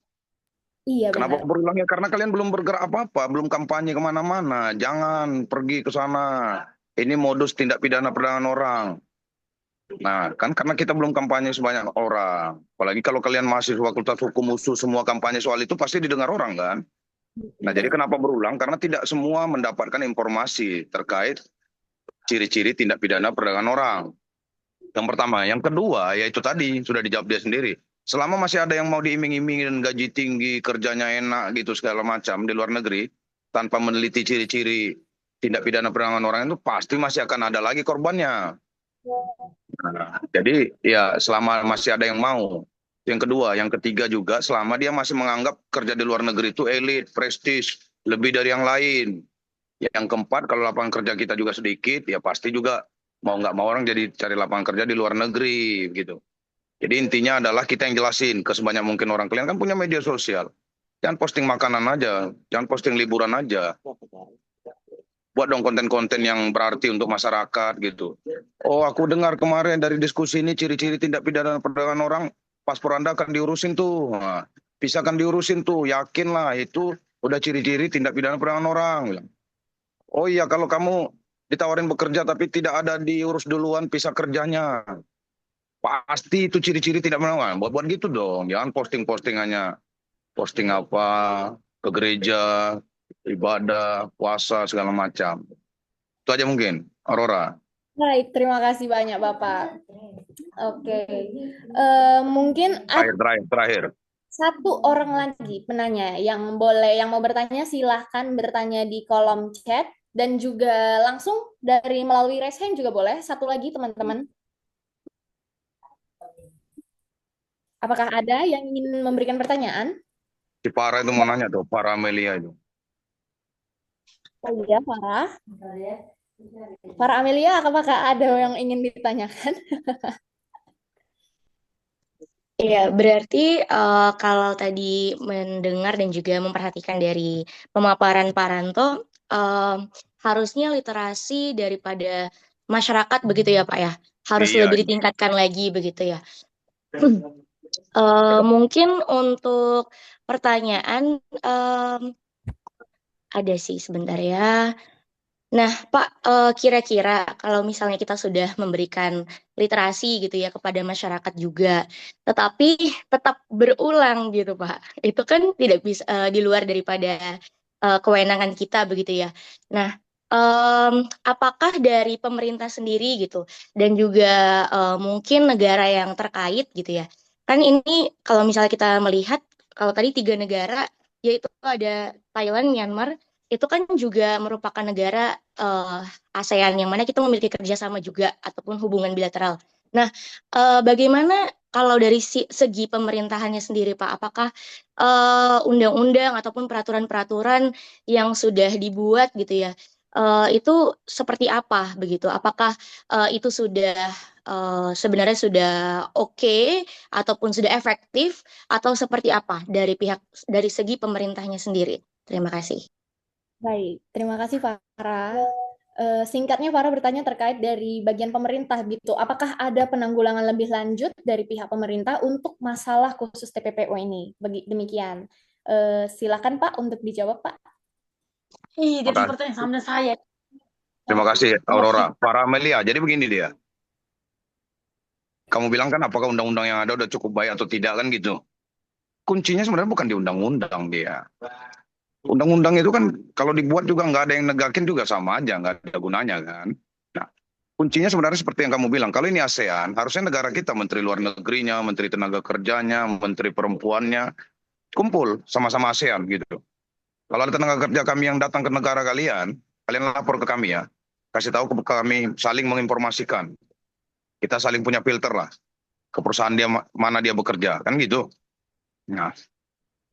Iya Kenapa benar. berulang ya? Karena kalian belum bergerak apa-apa, belum kampanye kemana-mana. Jangan pergi ke sana. Ini modus tindak pidana perdagangan orang. Nah, kan karena kita belum kampanye sebanyak orang. Apalagi kalau kalian mahasiswa Fakultas Hukum USU semua kampanye soal itu pasti didengar orang kan. Nah, jadi kenapa berulang? Karena tidak semua mendapatkan informasi terkait ciri-ciri tindak pidana perdagangan orang. Yang pertama. Yang kedua, yaitu tadi, sudah dijawab dia sendiri. Selama masih ada yang mau diiming-iming dan gaji tinggi, kerjanya enak gitu segala macam di luar negeri, tanpa meneliti ciri-ciri tindak pidana perdagangan orang itu, pasti masih akan ada lagi korbannya. Nah, jadi ya selama masih ada yang mau. Yang kedua, yang ketiga juga, selama dia masih menganggap kerja di luar negeri itu elit, prestis, lebih dari yang lain. Yang keempat, kalau lapangan kerja kita juga sedikit, ya pasti juga mau nggak mau orang jadi cari lapangan kerja di luar negeri gitu. Jadi intinya adalah kita yang jelasin ke sebanyak mungkin orang. Kalian kan punya media sosial. Jangan posting makanan aja, jangan posting liburan aja. Buat dong konten-konten yang berarti untuk masyarakat gitu. Oh, aku dengar kemarin dari diskusi ini ciri-ciri tindak pidana perdagangan orang, paspor Anda akan diurusin tuh. Nah, bisa kan diurusin tuh, yakinlah itu udah ciri-ciri tindak pidana perdagangan orang. Oh iya, kalau kamu ditawarin bekerja tapi tidak ada diurus duluan pisah kerjanya. Pasti itu ciri-ciri tidak menolong. Buat gitu dong. Jangan posting-posting hanya posting apa ke gereja, ibadah, puasa segala macam. Itu aja mungkin, Aurora. Baik, terima kasih banyak Bapak. Oke, mungkin Terakhir. satu orang lagi penanya yang mau bertanya silahkan bertanya di kolom chat dan juga langsung melalui raise hand juga boleh. Satu lagi teman-teman. Apakah ada yang ingin memberikan pertanyaan? Si Farah itu mau nanya tuh, Farah Amelia itu. Oh iya, Farah. Farah Amelia, apakah ada yang ingin ditanyakan? Iya, berarti kalau tadi mendengar dan juga memperhatikan dari pemaparan Pak Ranto, harusnya literasi daripada masyarakat begitu ya Pak ya, harus Iya. lebih ditingkatkan lagi begitu ya. Mungkin untuk pertanyaan ada sih sebentar ya. Nah, Pak, kira-kira kalau misalnya kita sudah memberikan literasi gitu ya kepada masyarakat juga, tetapi tetap berulang gitu, Pak. Itu kan tidak bisa di luar daripada kewenangan kita begitu ya. Nah, apakah dari pemerintah sendiri gitu dan juga mungkin negara yang terkait gitu ya. Kan ini kalau misalnya kita melihat kalau tadi 3 negara yaitu ada Thailand, Myanmar itu kan juga merupakan negara ASEAN yang mana kita memiliki kerjasama juga ataupun hubungan bilateral. Nah, bagaimana kalau dari segi pemerintahannya sendiri, Pak? Apakah undang-undang ataupun peraturan-peraturan yang sudah dibuat gitu ya, itu seperti apa begitu? Apakah itu sudah sebenarnya sudah oke ataupun sudah efektif atau seperti apa dari segi pemerintahnya sendiri? Terima kasih. Baik, terima kasih Farah. Singkatnya Farah bertanya terkait dari bagian pemerintah gitu. Apakah ada penanggulangan lebih lanjut dari pihak pemerintah untuk masalah khusus TPPO ini? Demikian. Silakan Pak untuk dijawab Pak. Jadi pertanyaan sama saya. Terima kasih Aurora. Farah Amelia, jadi begini dia. Kamu bilang kan apakah undang-undang yang ada udah cukup baik atau tidak kan gitu. Kuncinya sebenarnya bukan di undang-undang dia. Undang-undang itu kan kalau dibuat juga nggak ada yang negakin juga sama aja, nggak ada gunanya kan. Nah, kuncinya sebenarnya seperti yang kamu bilang, kalau ini ASEAN, harusnya negara kita, Menteri Luar Negerinya, Menteri Tenaga Kerjanya, Menteri Perempuannya, kumpul sama-sama ASEAN gitu. Kalau ada tenaga kerja kami yang datang ke negara kalian, kalian lapor ke kami ya. Kasih tahu ke kami, saling menginformasikan. Kita saling punya filter lah. Ke perusahaan dia, mana dia bekerja, kan gitu. Nah,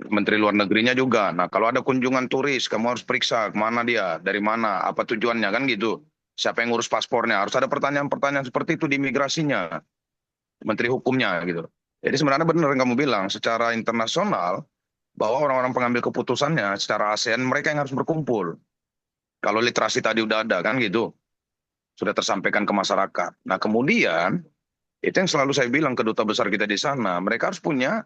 Menteri Luar Negerinya juga. Nah, kalau ada kunjungan turis, kamu harus periksa kemana dia, dari mana, apa tujuannya, kan gitu. Siapa yang ngurus paspornya? Harus ada pertanyaan-pertanyaan seperti itu di imigrasinya, Menteri Hukumnya gitu. Jadi sebenarnya benar yang kamu bilang, secara internasional, bahwa orang-orang pengambil keputusannya secara ASEAN, mereka yang harus berkumpul. Kalau literasi tadi udah ada, kan gitu. Sudah tersampaikan ke masyarakat. Nah, kemudian, itu yang selalu saya bilang ke duta besar kita di sana, mereka harus punya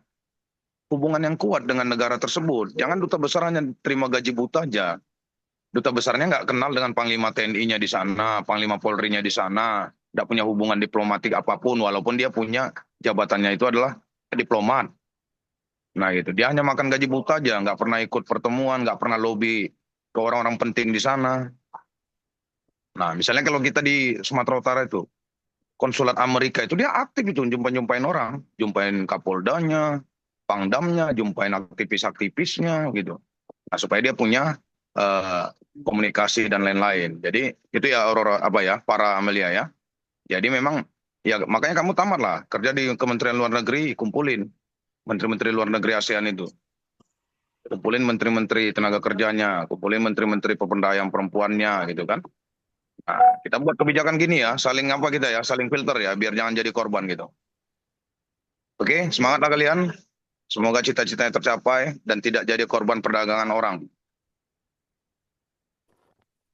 hubungan yang kuat dengan negara tersebut. Jangan duta besar hanya terima gaji buta aja. Duta besarnya nggak kenal dengan Panglima TNI-nya di sana, Panglima Polri-nya di sana, nggak punya hubungan diplomatik apapun, walaupun dia punya jabatannya itu adalah diplomat. Nah gitu, dia hanya makan gaji buta aja, nggak pernah ikut pertemuan, nggak pernah lobby ke orang-orang penting di sana. Nah misalnya kalau kita di Sumatera Utara itu, konsulat Amerika itu dia aktif itu, jumpain orang, jumpain Kapoldanya, Pangdamnya, jumpain aktivis-aktivisnya gitu. Nah, supaya dia punya komunikasi dan lain-lain. Jadi itu ya Aurora para Amelia ya. Jadi memang ya makanya kamu tamat lah kerja di Kementerian Luar Negeri, kumpulin menteri-menteri luar negeri ASEAN itu. Kumpulin menteri-menteri tenaga kerjanya, kumpulin menteri-menteri pemberdayaan perempuannya gitu kan. Nah, kita buat kebijakan gini ya, saling kita ya, saling filter ya, biar jangan jadi korban gitu. Oke, semangatlah kalian. Semoga cita-citanya tercapai dan tidak jadi korban perdagangan orang.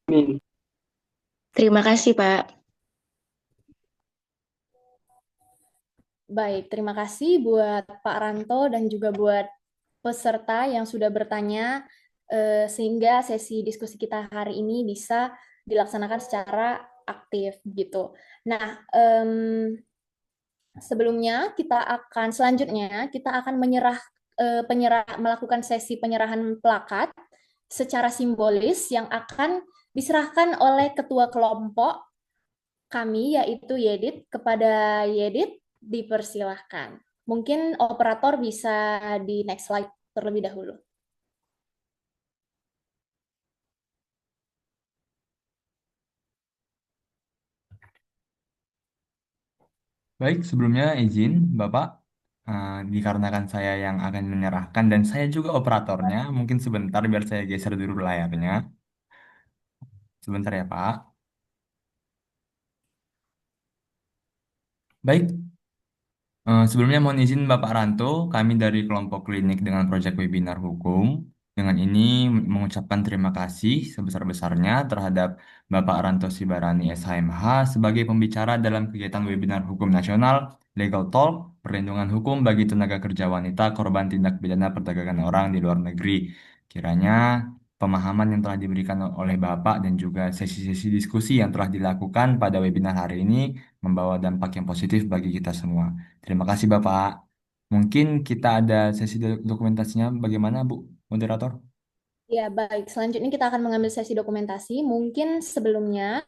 Amin. Terima kasih, Pak. Baik, terima kasih buat Pak Ranto dan juga buat peserta yang sudah bertanya sehingga sesi diskusi kita hari ini bisa dilaksanakan secara aktif gitu. Nah, Sebelumnya selanjutnya kita akan melakukan sesi penyerahan plakat secara simbolis yang akan diserahkan oleh ketua kelompok kami yaitu Yedit. Kepada Yedit dipersilahkan. Mungkin operator bisa di next slide terlebih dahulu. Baik, sebelumnya izin Bapak, dikarenakan saya yang akan menyerahkan dan saya juga operatornya, mungkin sebentar biar saya geser dulu layarnya. Sebentar ya Pak. Baik, sebelumnya mohon izin Bapak Ranto, kami dari kelompok klinik dengan proyek webinar hukum. Dengan ini mengucapkan terima kasih sebesar-besarnya terhadap Bapak Ranto Sibarani SHMH sebagai pembicara dalam kegiatan webinar hukum nasional Legal Talk, perlindungan hukum bagi tenaga kerja wanita korban tindak pidana perdagangan orang di luar negeri. Kiranya pemahaman yang telah diberikan oleh Bapak dan juga sesi-sesi diskusi yang telah dilakukan pada webinar hari ini membawa dampak yang positif bagi kita semua. Terima kasih Bapak. Mungkin kita ada sesi dokumentasinya bagaimana Bu Moderator? Ya, baik. Selanjutnya kita akan mengambil sesi dokumentasi. Mungkin sebelumnya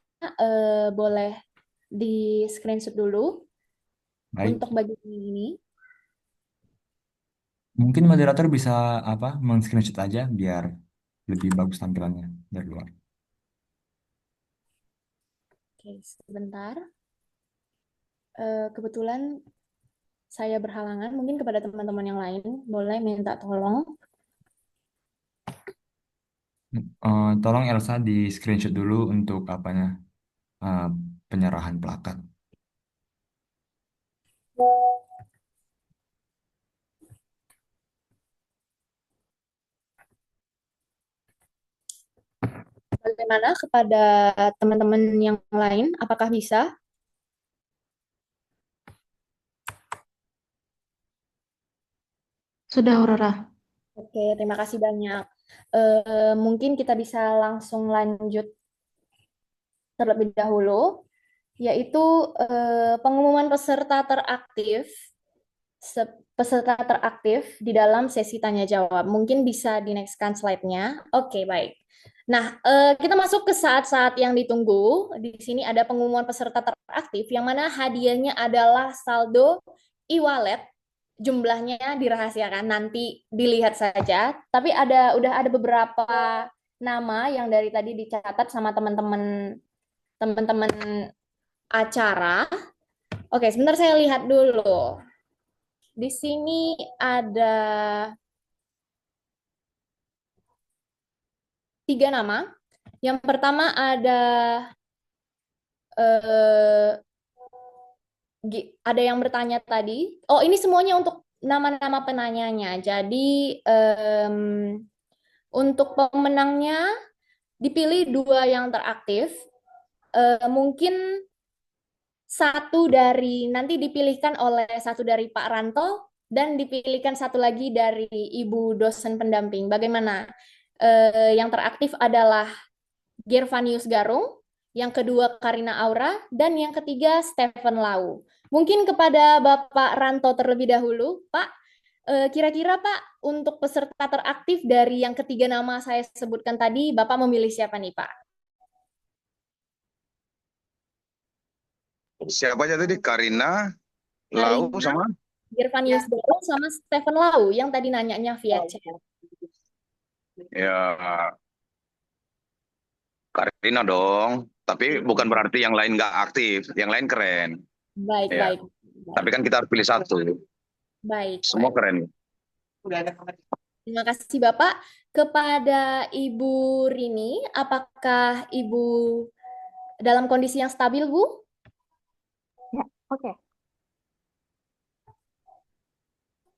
boleh di screenshot dulu Baik, untuk bagian ini. mungkin moderator bisa men-screenshot aja biar lebih bagus tampilannya dari luar. Oke, sebentar. Kebetulan saya berhalangan. Mungkin kepada teman-teman yang lain boleh minta tolong. Tolong Elsa di screenshot dulu untuk eh, penyerahan plakat. Bagaimana kepada teman-teman yang lain? Apakah bisa? Sudah, Aurora. Oke, terima kasih banyak. Mungkin kita bisa langsung lanjut terlebih dahulu, yaitu pengumuman peserta teraktif di dalam sesi tanya jawab. Mungkin bisa di nextkan slide-nya. Oke, baik. Nah, kita masuk ke saat-saat yang ditunggu. Di sini ada pengumuman peserta teraktif yang mana hadiahnya adalah saldo e-wallet. Jumlahnya dirahasiakan, nanti dilihat saja. Tapi udah ada beberapa nama yang dari tadi dicatat sama teman-teman acara. Oke, sebentar saya lihat dulu. Di sini ada 3 nama. Yang pertama ada yang bertanya tadi. Oh, ini semuanya untuk nama-nama penanyanya. Jadi untuk pemenangnya dipilih 2 yang teraktif. Mungkin nanti dipilihkan oleh satu dari Pak Ranto dan dipilihkan satu lagi dari Ibu dosen pendamping. Bagaimana? Yang teraktif adalah Gervanius Garung, yang kedua Karina Aura, dan yang ketiga Stephen Lau. Mungkin kepada Bapak Ranto terlebih dahulu, Pak. Kira-kira Pak, untuk peserta teraktif dari yang ketiga nama saya sebutkan tadi, Bapak memilih siapa nih Pak? Siapa aja tadi? Karina, Lau sama? Gervanius Garung sama Stephen Lau yang tadi nanyanya via chat. Ya, Karina dong. Tapi bukan berarti yang lain nggak aktif. Yang lain keren. Baik, Ya. baik. Tapi kan kita harus pilih satu. Baik. Semua baik. keren. Terima kasih Bapak. Kepada Ibu Rini, apakah Ibu dalam kondisi yang stabil, Bu? Ya, oke.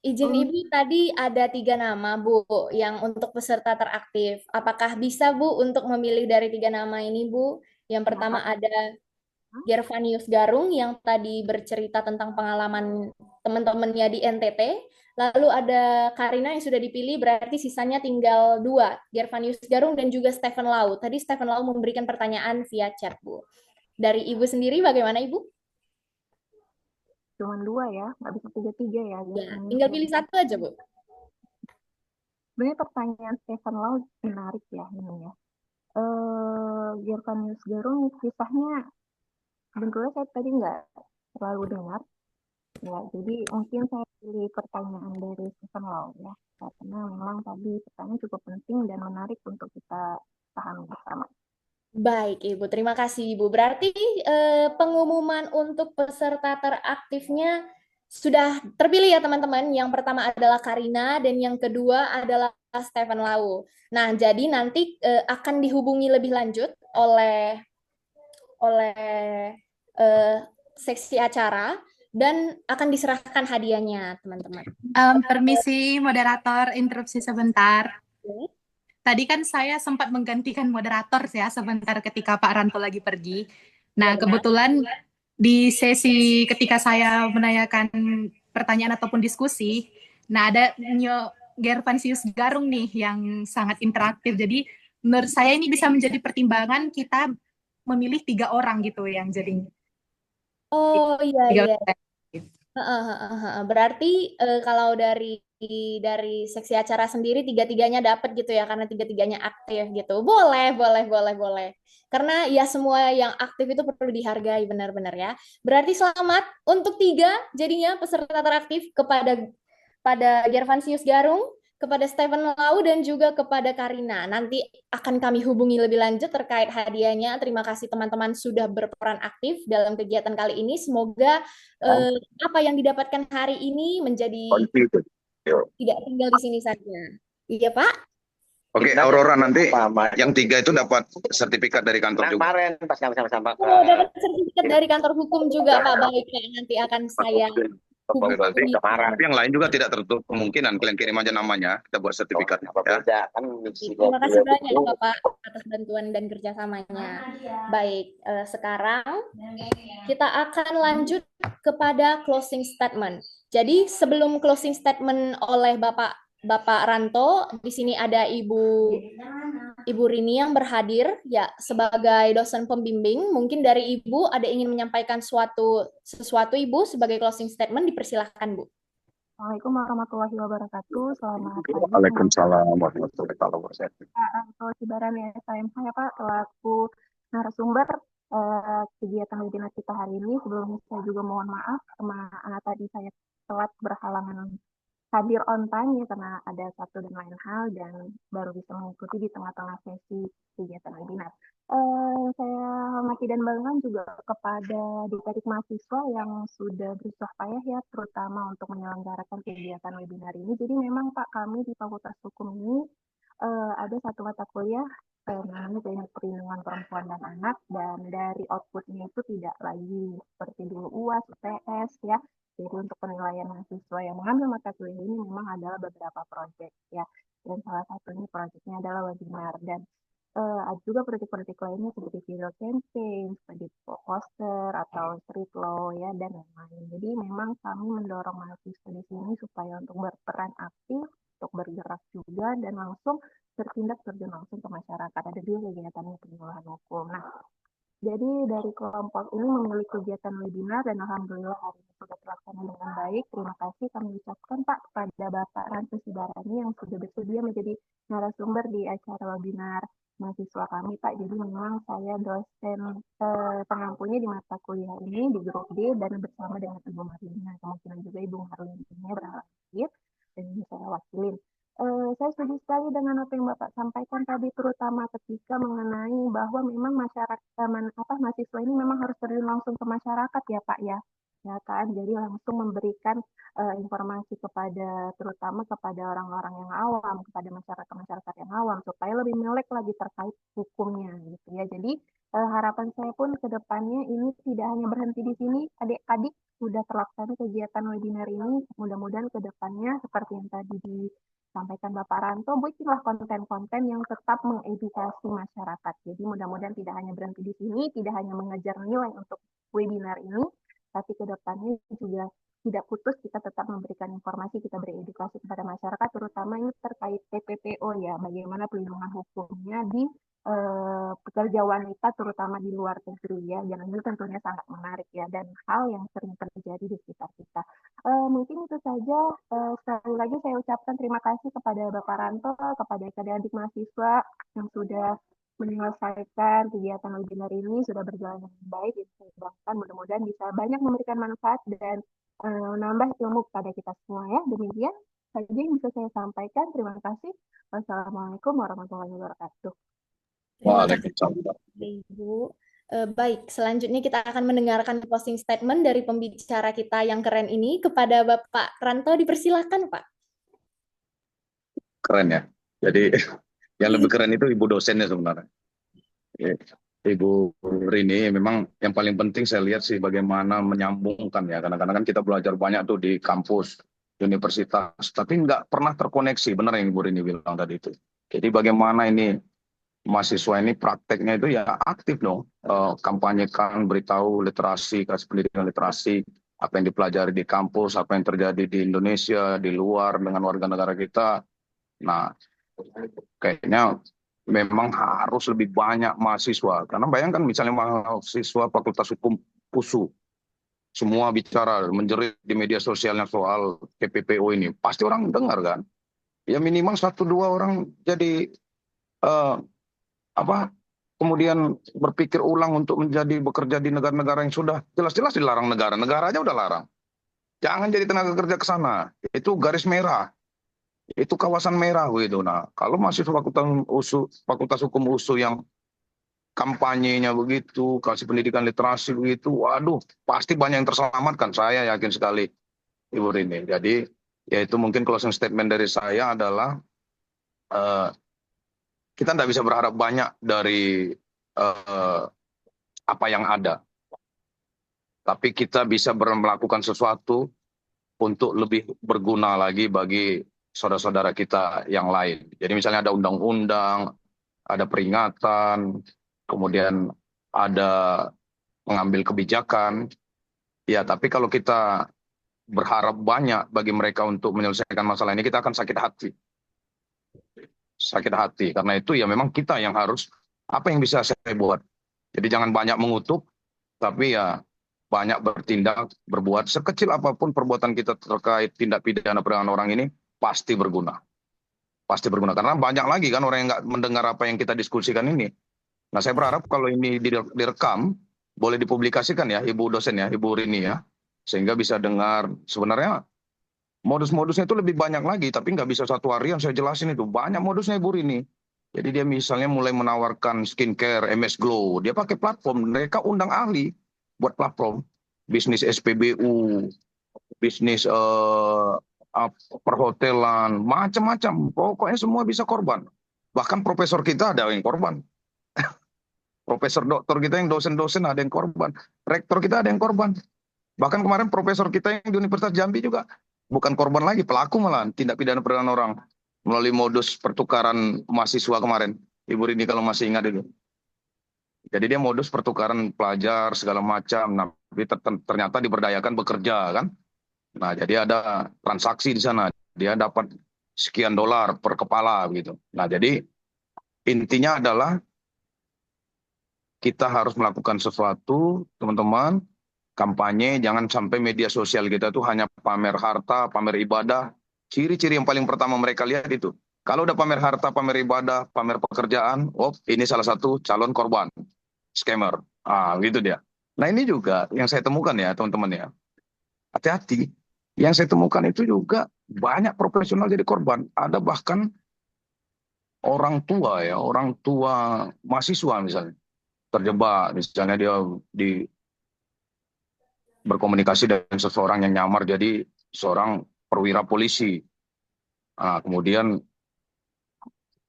Izin Ibu, tadi ada 3 nama, Bu, yang untuk peserta teraktif. Apakah bisa, Bu, untuk memilih dari 3 nama ini, Bu? Yang pertama ada Gervanius Garung, yang tadi bercerita tentang pengalaman teman-temannya di NTT. Lalu ada Karina yang sudah dipilih, berarti sisanya tinggal 2, Gervanius Garung dan juga Stephen Lau. Tadi Stephen Lau memberikan pertanyaan via chat, Bu. Dari Ibu sendiri, bagaimana, Ibu? cuma 2 ya, nggak bisa 3-3 ya. Ya, tinggal pilih satu aja, Bu. Sebenarnya pertanyaan Stefan Lau menarik ya ini ya. Gervanius Garung kisahnya sebetulnya saya tadi nggak terlalu dengar. Ya, jadi mungkin saya pilih pertanyaan dari Stefan Lau ya. Karena memang tadi pertanyaan cukup penting dan menarik untuk kita pahami bersama. Baik, Ibu. Terima kasih, Ibu. Berarti pengumuman untuk peserta teraktifnya sudah terpilih ya, teman-teman. Yang pertama adalah Karina dan yang kedua adalah Stefan Lau. Nah, jadi nanti akan dihubungi lebih lanjut oleh eh, seksi acara dan akan diserahkan hadiahnya, teman-teman. Permisi, moderator, interupsi sebentar. Tadi kan saya sempat menggantikan moderator ya sebentar ketika Pak Ranto lagi pergi. Nah, kebetulan di sesi ketika saya menanyakan pertanyaan ataupun diskusi, nah ada Nyo Gervansius Garung nih yang sangat interaktif. Jadi menurut saya ini bisa menjadi pertimbangan kita memilih 3 orang gitu yang jadi Oh iya 3 iya. orang. Berarti kalau dari seksi acara sendiri tiga-tiganya dapat gitu ya karena tiga-tiganya aktif gitu. Boleh. Karena ya semua yang aktif itu perlu dihargai benar-benar ya. Berarti selamat untuk 3 jadinya peserta teraktif pada Gervansius Garung, kepada Stephen Lau dan juga kepada Karina. Nanti akan kami hubungi lebih lanjut terkait hadiahnya. Terima kasih teman-teman sudah berperan aktif dalam kegiatan kali ini. Semoga apa yang didapatkan hari ini menjadi tidak tinggal di sini saja. Iya, Pak? Oke, Aurora nanti yang 3 itu dapat sertifikat dari kantor juga. Kemarin pas kami sama-sama Oh, dapat sertifikat dari kantor hukum juga, Pak. Baik, Pak. Nanti akan saya hubungi. Tapi yang lain juga tidak tertutup kemungkinan kalian kirim aja namanya, kita buat sertifikatnya. Ya. Terima kasih banyak Bapak atas bantuan dan kerjasamanya. Baik, sekarang kita akan lanjut kepada closing statement. Jadi sebelum closing statement oleh Bapak Ranto, di sini ada Ibu Rini yang berhadir ya sebagai dosen pembimbing. Mungkin dari Ibu ada ingin menyampaikan sesuatu Ibu sebagai closing statement, dipersilahkan Bu. Assalamualaikum warahmatullahi wabarakatuh. Selamat pagi. Waalaikumsalam warahmatullahi wabarakatuh. Pak Ranto Sibarani SMH ya Pak, selaku narasumber kegiatan webinar kita hari ini. Sebelumnya saya juga mohon maaf karena tadi saya telat berhalangan hadir on time ya karena ada satu dan lain hal dan baru bisa mengikuti di tengah-tengah sesi kegiatan webinar. Saya hormati dan banggakan juga kepada adik-adik mahasiswa yang sudah berusaha payah ya, terutama untuk menyelenggarakan kegiatan webinar ini. Jadi memang Pak, kami di Fakultas Hukum ini ada satu mata kuliah namanya Teknik Perlindungan Perempuan dan Anak, dan dari outputnya itu tidak lagi seperti dulu UAS, UTS ya. Jadi untuk penilaian mahasiswa yang mengambil mata kuliah ini memang adalah beberapa proyek ya, dan salah satunya proyeknya adalah webinar, dan ada juga proyek-proyek lainnya seperti video campaign, seperti poster atau street law ya dan lain-lain. Jadi memang kami mendorong mahasiswa di sini supaya untuk berperan aktif, untuk bergerak juga dan langsung bertindak terjun langsung ke masyarakat. Ada juga kegiatannya penyuluhan hukum. Nah, jadi dari kelompok ini memiliki kegiatan webinar dan alhamdulillah hari ini sudah terlaksana dengan baik. Terima kasih kami ucapkan Pak kepada Bapak Ranto Sibarani yang sudah bersedia menjadi narasumber di acara webinar mahasiswa kami Pak. Jadi memang saya dosen pengampunya di mata kuliah ini di grup D dan bersama dengan Ibu Marlina. Kemungkinan juga Ibu Marlina berhadir dan ini saya wakilin. Saya setuju sekali dengan apa yang Bapak sampaikan tadi, terutama ketika mengenai bahwa memang mahasiswa ini memang harus terjun langsung ke masyarakat ya Pak ya kan, jadi langsung memberikan informasi terutama kepada orang-orang yang awam, kepada masyarakat yang awam supaya lebih melek lagi terkait hukumnya gitu ya. Jadi harapan saya pun ke depannya ini tidak hanya berhenti di sini, adik-adik sudah terlaksana kegiatan webinar ini, mudah-mudahan ke depannya seperti yang tadi disampaikan Bapak Ranto, buatlah konten-konten yang tetap mengedukasi masyarakat. Jadi mudah-mudahan tidak hanya berhenti di sini, tidak hanya mengejar nilai untuk webinar ini, tapi ke depannya juga tidak putus kita tetap memberikan informasi, kita beri edukasi kepada masyarakat, terutama ini terkait TPPO ya, bagaimana pelindungan hukumnya di pekerja wanita terutama di luar negeri ya, yang ini tentunya sangat menarik ya dan hal yang sering terjadi di sekitar kita. Mungkin itu saja. Sekali lagi saya ucapkan terima kasih kepada Bapak Ranto, kepada adik-adik mahasiswa yang sudah menyelesaikan kegiatan webinar ini, sudah berjalan dengan baik. Bahkan mudah-mudahan bisa banyak memberikan manfaat dan menambah ilmu kepada kita semua ya. Demikian saja yang bisa saya sampaikan. Terima kasih. Wassalamualaikum warahmatullahi wabarakatuh. Terima kasih Waalaikumsalam. Ibu. Baik, selanjutnya kita akan mendengarkan closing statement dari pembicara kita yang keren ini. Kepada Bapak Ranto, dipersilakan Pak. Keren ya. Jadi yang lebih keren itu ibu dosennya sebenarnya. Ya, Ibu Rini memang yang paling penting saya lihat sih bagaimana menyambungkan ya. Kadang-kadang kan kita belajar banyak tuh di kampus, universitas, tapi nggak pernah terkoneksi. Benar yang Ibu Rini bilang tadi itu. Jadi bagaimana ini mahasiswa ini prakteknya itu ya aktif dong. Kampanyekan, beritahu literasi, kasih pendidikan literasi, apa yang dipelajari di kampus, apa yang terjadi di Indonesia, di luar dengan warga negara kita. Nah, kayaknya memang harus lebih banyak mahasiswa. Karena bayangkan misalnya mahasiswa Fakultas Hukum USU, semua bicara, menjerit di media sosialnya soal TPPO ini. Pasti orang dengar kan? Ya minimal 1-2 orang jadi kemudian berpikir ulang untuk bekerja di negara-negara yang sudah jelas-jelas dilarang negara. Negara aja udah larang. Jangan jadi tenaga kerja ke sana. Itu garis merah. Itu kawasan merah gitu. Nah, kalau mahasiswa Fakultas Hukum USU yang kampanyenya begitu, kasih pendidikan literasi begitu, waduh, pasti banyak yang terselamatkan. Saya yakin sekali, Ibu Rini. Jadi, ya itu mungkin closing statement dari saya adalah kita tidak bisa berharap banyak dari apa yang ada. Tapi kita bisa melakukan sesuatu untuk lebih berguna lagi bagi saudara-saudara kita yang lain. Jadi misalnya ada undang-undang, ada peringatan, kemudian ada mengambil kebijakan. Ya, tapi kalau kita berharap banyak bagi mereka untuk menyelesaikan masalah ini, kita akan sakit hati. Sakit hati. Karena itu ya memang kita yang harus, apa yang bisa saya buat. Jadi jangan banyak mengutuk, tapi ya banyak bertindak, berbuat. Sekecil apapun perbuatan kita terkait tindak pidana perdagangan orang ini, pasti berguna. Pasti berguna. Karena banyak lagi kan orang yang nggak mendengar apa yang kita diskusikan ini. Nah, saya berharap kalau ini direkam, boleh dipublikasikan ya, Ibu dosen ya, Ibu Rini ya. Sehingga bisa dengar, sebenarnya modus-modusnya itu lebih banyak lagi, tapi nggak bisa satu harian saya jelasin itu. Banyak modusnya Ibu Rini. Jadi dia misalnya mulai menawarkan skincare, MS Glow. Dia pakai platform, mereka undang ahli buat platform. Bisnis SPBU, bisnis perhotelan, macam-macam. Pokoknya semua bisa korban. Bahkan profesor kita ada yang korban. Profesor doktor kita yang dosen-dosen ada yang korban. Rektor kita ada yang korban. Bahkan kemarin profesor kita yang di Universitas Jambi juga bukan korban lagi, pelaku malah tindak pidana perdagangan orang melalui modus pertukaran mahasiswa kemarin. Ibu Rini kalau masih ingat itu. Jadi dia modus pertukaran pelajar segala macam. Nah, ternyata diberdayakan bekerja kan. Nah, jadi ada transaksi di sana. Dia dapat sekian dolar per kepala gitu. Nah, jadi intinya adalah kita harus melakukan sesuatu, teman-teman. Kampanye, jangan sampai media sosial kita tuh hanya pamer harta, pamer ibadah. Ciri-ciri yang paling pertama mereka lihat itu. Kalau udah pamer harta, pamer ibadah, pamer pekerjaan, ini salah satu calon korban, scammer. Gitu dia. Nah, ini juga yang saya temukan ya, teman-teman ya. Hati-hati. Yang saya temukan itu juga banyak profesional jadi korban. Ada bahkan orang tua mahasiswa misalnya. Terjebak, misalnya dia berkomunikasi dengan seseorang yang nyamar jadi seorang perwira polisi. Kemudian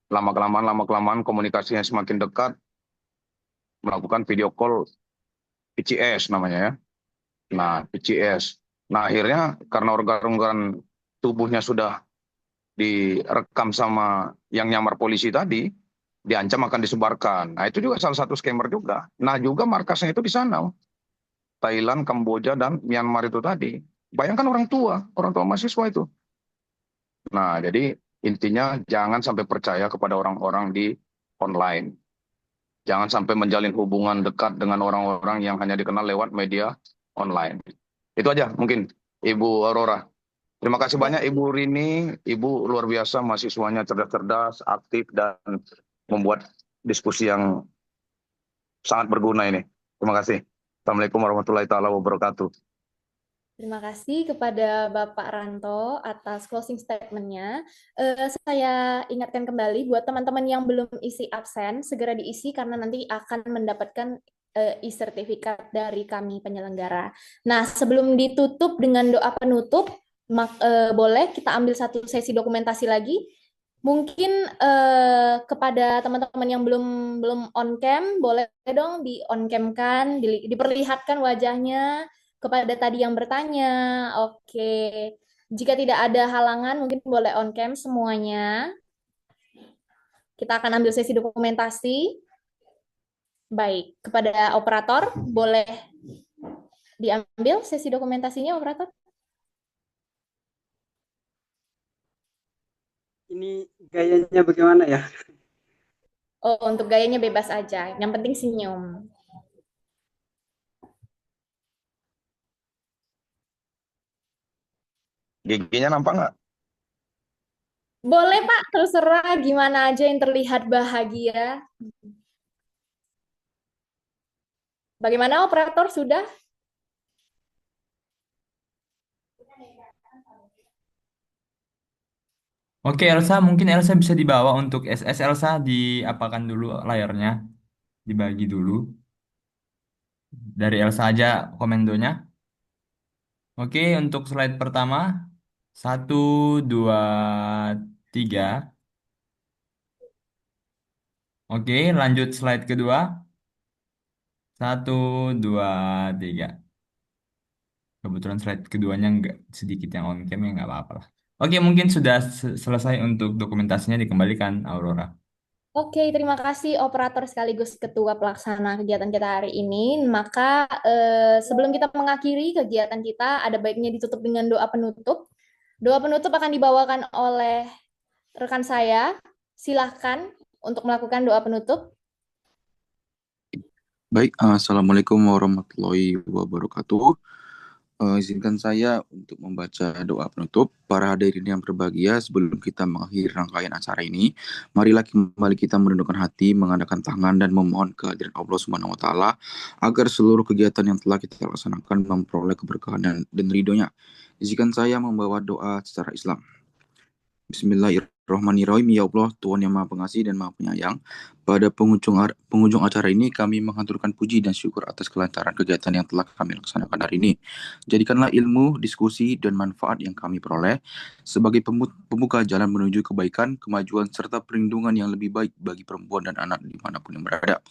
lama-kelamaan komunikasinya semakin dekat, melakukan video call PCS namanya ya. Nah, PCS. Nah, akhirnya karena organ-organ tubuhnya sudah direkam sama yang nyamar polisi tadi, diancam akan disebarkan. Nah, itu juga salah satu scammer juga. Nah, juga markasnya itu di sana. Thailand, Kamboja, dan Myanmar itu tadi. Bayangkan orang tua mahasiswa itu. Nah, jadi intinya jangan sampai percaya kepada orang-orang di online. Jangan sampai menjalin hubungan dekat dengan orang-orang yang hanya dikenal lewat media online. Itu aja mungkin, Ibu Aurora. Terima kasih banyak Ibu Rini. Ibu luar biasa, mahasiswanya cerdas-cerdas, aktif, dan membuat diskusi yang sangat berguna ini. Terima kasih. Assalamualaikum warahmatullahi taala wabarakatuh. Terima kasih kepada Bapak Ranto atas closing statement-nya. Saya ingatkan kembali buat teman-teman yang belum isi absen, segera diisi karena nanti akan mendapatkan e-sertifikat dari kami penyelenggara. Nah, sebelum ditutup dengan doa penutup, boleh kita ambil satu sesi dokumentasi lagi. Mungkin kepada teman-teman yang belum on cam, boleh dong di on cam kan, diperlihatkan wajahnya kepada tadi yang bertanya. Oke. Jika tidak ada halangan, mungkin boleh on cam semuanya. Kita akan ambil sesi dokumentasi. Baik, kepada operator, boleh diambil sesi dokumentasinya, operator? Ini gayanya bagaimana ya? Oh, untuk gayanya bebas aja. Yang penting senyum. Giginya nampak nggak? Boleh, Pak. Terserah gimana aja yang terlihat bahagia. Bagaimana, operator? Sudah? Oke, Elsa, mungkin Elsa bisa dibawa untuk SS. Elsa, diapakan dulu layarnya, dibagi dulu. Dari Elsa aja komendonya. Oke, untuk slide pertama, 1, 2, 3. Oke, lanjut slide kedua, 1, 2, 3. Kebetulan slide keduanya nggak sedikit yang on cam, ya nggak apa-apa lah. Oke, mungkin sudah selesai untuk dokumentasinya, dikembalikan Aurora. Oke, terima kasih operator sekaligus ketua pelaksana kegiatan kita hari ini. Maka sebelum kita mengakhiri kegiatan kita, ada baiknya ditutup dengan doa penutup. Doa penutup akan dibawakan oleh rekan saya. Silahkan untuk melakukan doa penutup. Baik, Assalamualaikum warahmatullahi wabarakatuh. Izinkan saya untuk membaca doa penutup. Para hadirin yang berbahagia, sebelum kita mengakhiri rangkaian acara ini, marilah kembali kita merendahkan hati, mengadakan tangan, dan memohon kehadiran Allah Subhanahu wa Ta'ala agar seluruh kegiatan yang telah kita laksanakan memperoleh keberkahan dan ridhonya. Izinkan saya membawa doa secara Islam. Bismillahirrahmanirrahim. Ya Allah, Tuhan yang Maha Pengasih dan Maha Penyayang, pada penghujung acara ini kami menghaturkan puji dan syukur atas kelancaran kegiatan yang telah kami laksanakan hari ini. Jadikanlah ilmu, diskusi, dan manfaat yang kami peroleh sebagai pembuka jalan menuju kebaikan, kemajuan, serta perlindungan yang lebih baik bagi perempuan dan anak dimanapun yang berada.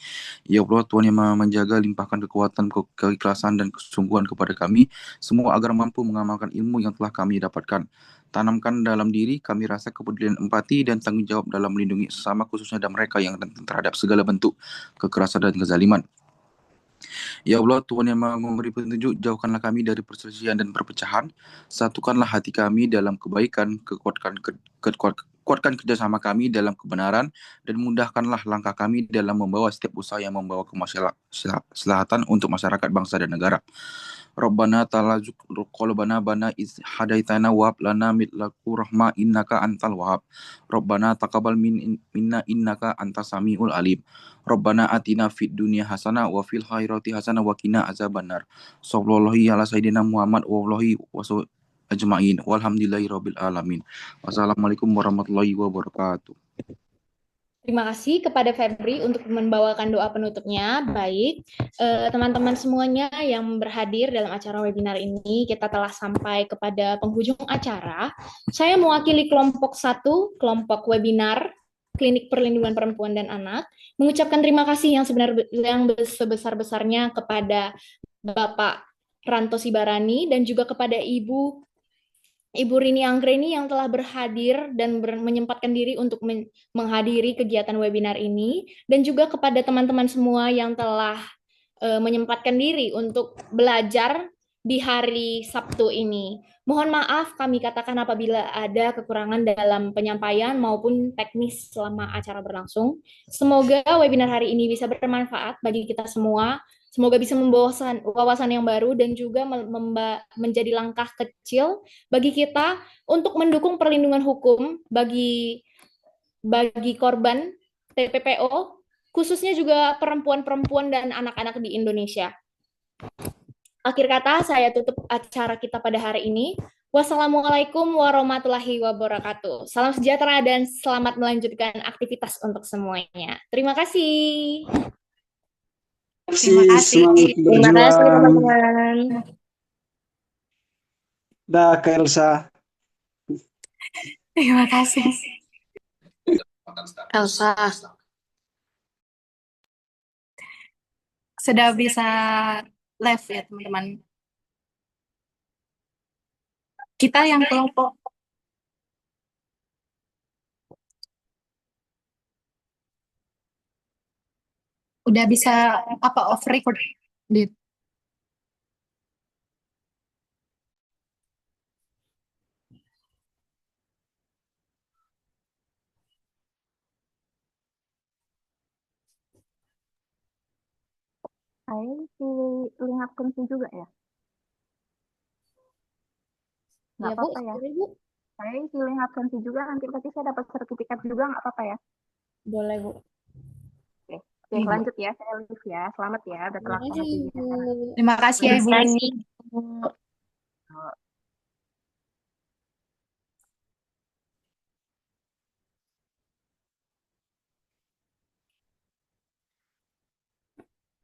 Ya Allah, Tuhan yang Maha Menjaga, limpahkan kekuatan, keikhlasan, dan kesungguhan kepada kami semua agar mampu mengamalkan ilmu yang telah kami dapatkan. Tanamkan dalam diri kami rasa kepedulian, empati, dan tanggung jawab dalam melindungi sesama, khususnya dan mereka yang rentan terhadap segala bentuk kekerasan dan kezaliman. Ya Allah, Tuhan yang Maha memberi petunjuk, jauhkanlah kami dari perselisihan dan perpecahan. Satukanlah hati kami dalam kebaikan, kuatkan kerjasama kami dalam kebenaran, dan mudahkanlah langkah kami dalam membawa setiap usaha yang membawa kemaslahatan untuk masyarakat, bangsa, dan negara. Rabbana ta'ala qulubana bana iz hadaitana wa hab lana min ladunka rahmah innaka antal wahhab. Rabbana taqabbal minna innaka antas samiul alim. Rabbana atina fid dunya hasanah wa fil akhirati hasanah wa qina azabannar. Sallallahu ala sayyidina Muhammad wa alihi wasallam ajmain. Walhamdulillahi rabbil alamin. Wassalamualaikum warahmatullahi wabarakatuh. Terima kasih kepada Febri untuk membawakan doa penutupnya. Baik, teman-teman semuanya yang berhadir dalam acara webinar ini, kita telah sampai kepada penghujung acara. Saya mewakili kelompok 1, kelompok webinar Klinik Perlindungan Perempuan dan Anak, mengucapkan terima kasih yang sebesar-besarnya kepada Bapak Ranto Sibarani dan juga kepada Ibu Rini Anggreni yang telah berhadir dan menyempatkan diri untuk menghadiri kegiatan webinar ini, dan juga kepada teman-teman semua yang telah menyempatkan diri untuk belajar di hari Sabtu ini. Mohon maaf kami katakan apabila ada kekurangan dalam penyampaian maupun teknis selama acara berlangsung. Semoga webinar hari ini bisa bermanfaat bagi kita semua. Semoga bisa membawa wawasan yang baru dan juga menjadi langkah kecil bagi kita untuk mendukung perlindungan hukum bagi korban TPPO, khususnya juga perempuan-perempuan dan anak-anak di Indonesia. Akhir kata, saya tutup acara kita pada hari ini. Wassalamualaikum warahmatullahi wabarakatuh. Salam sejahtera dan selamat melanjutkan aktivitas untuk semuanya. Terima kasih. Terima kasih. Semangat Terima kasih berjuang. teman-teman. Dah, Kak Elsa. Terima kasih. Elsa. Sudah bisa live ya teman-teman. Kita yang kelompok udah bisa off record di Saya si link absensi juga ya? Nggak Ya, Bu, apa-apa ya? boleh, Bu. Saya isi link absensi juga, nanti berarti saya dapat sertifikat juga, nggak apa-apa ya? Boleh, Bu. Oke, Ibu. lanjut ya, saya live ya. Selamat ya, udah Terima telah kasih, kegiatan. Bu. Terima kasih ya Terima Ibu. kasih.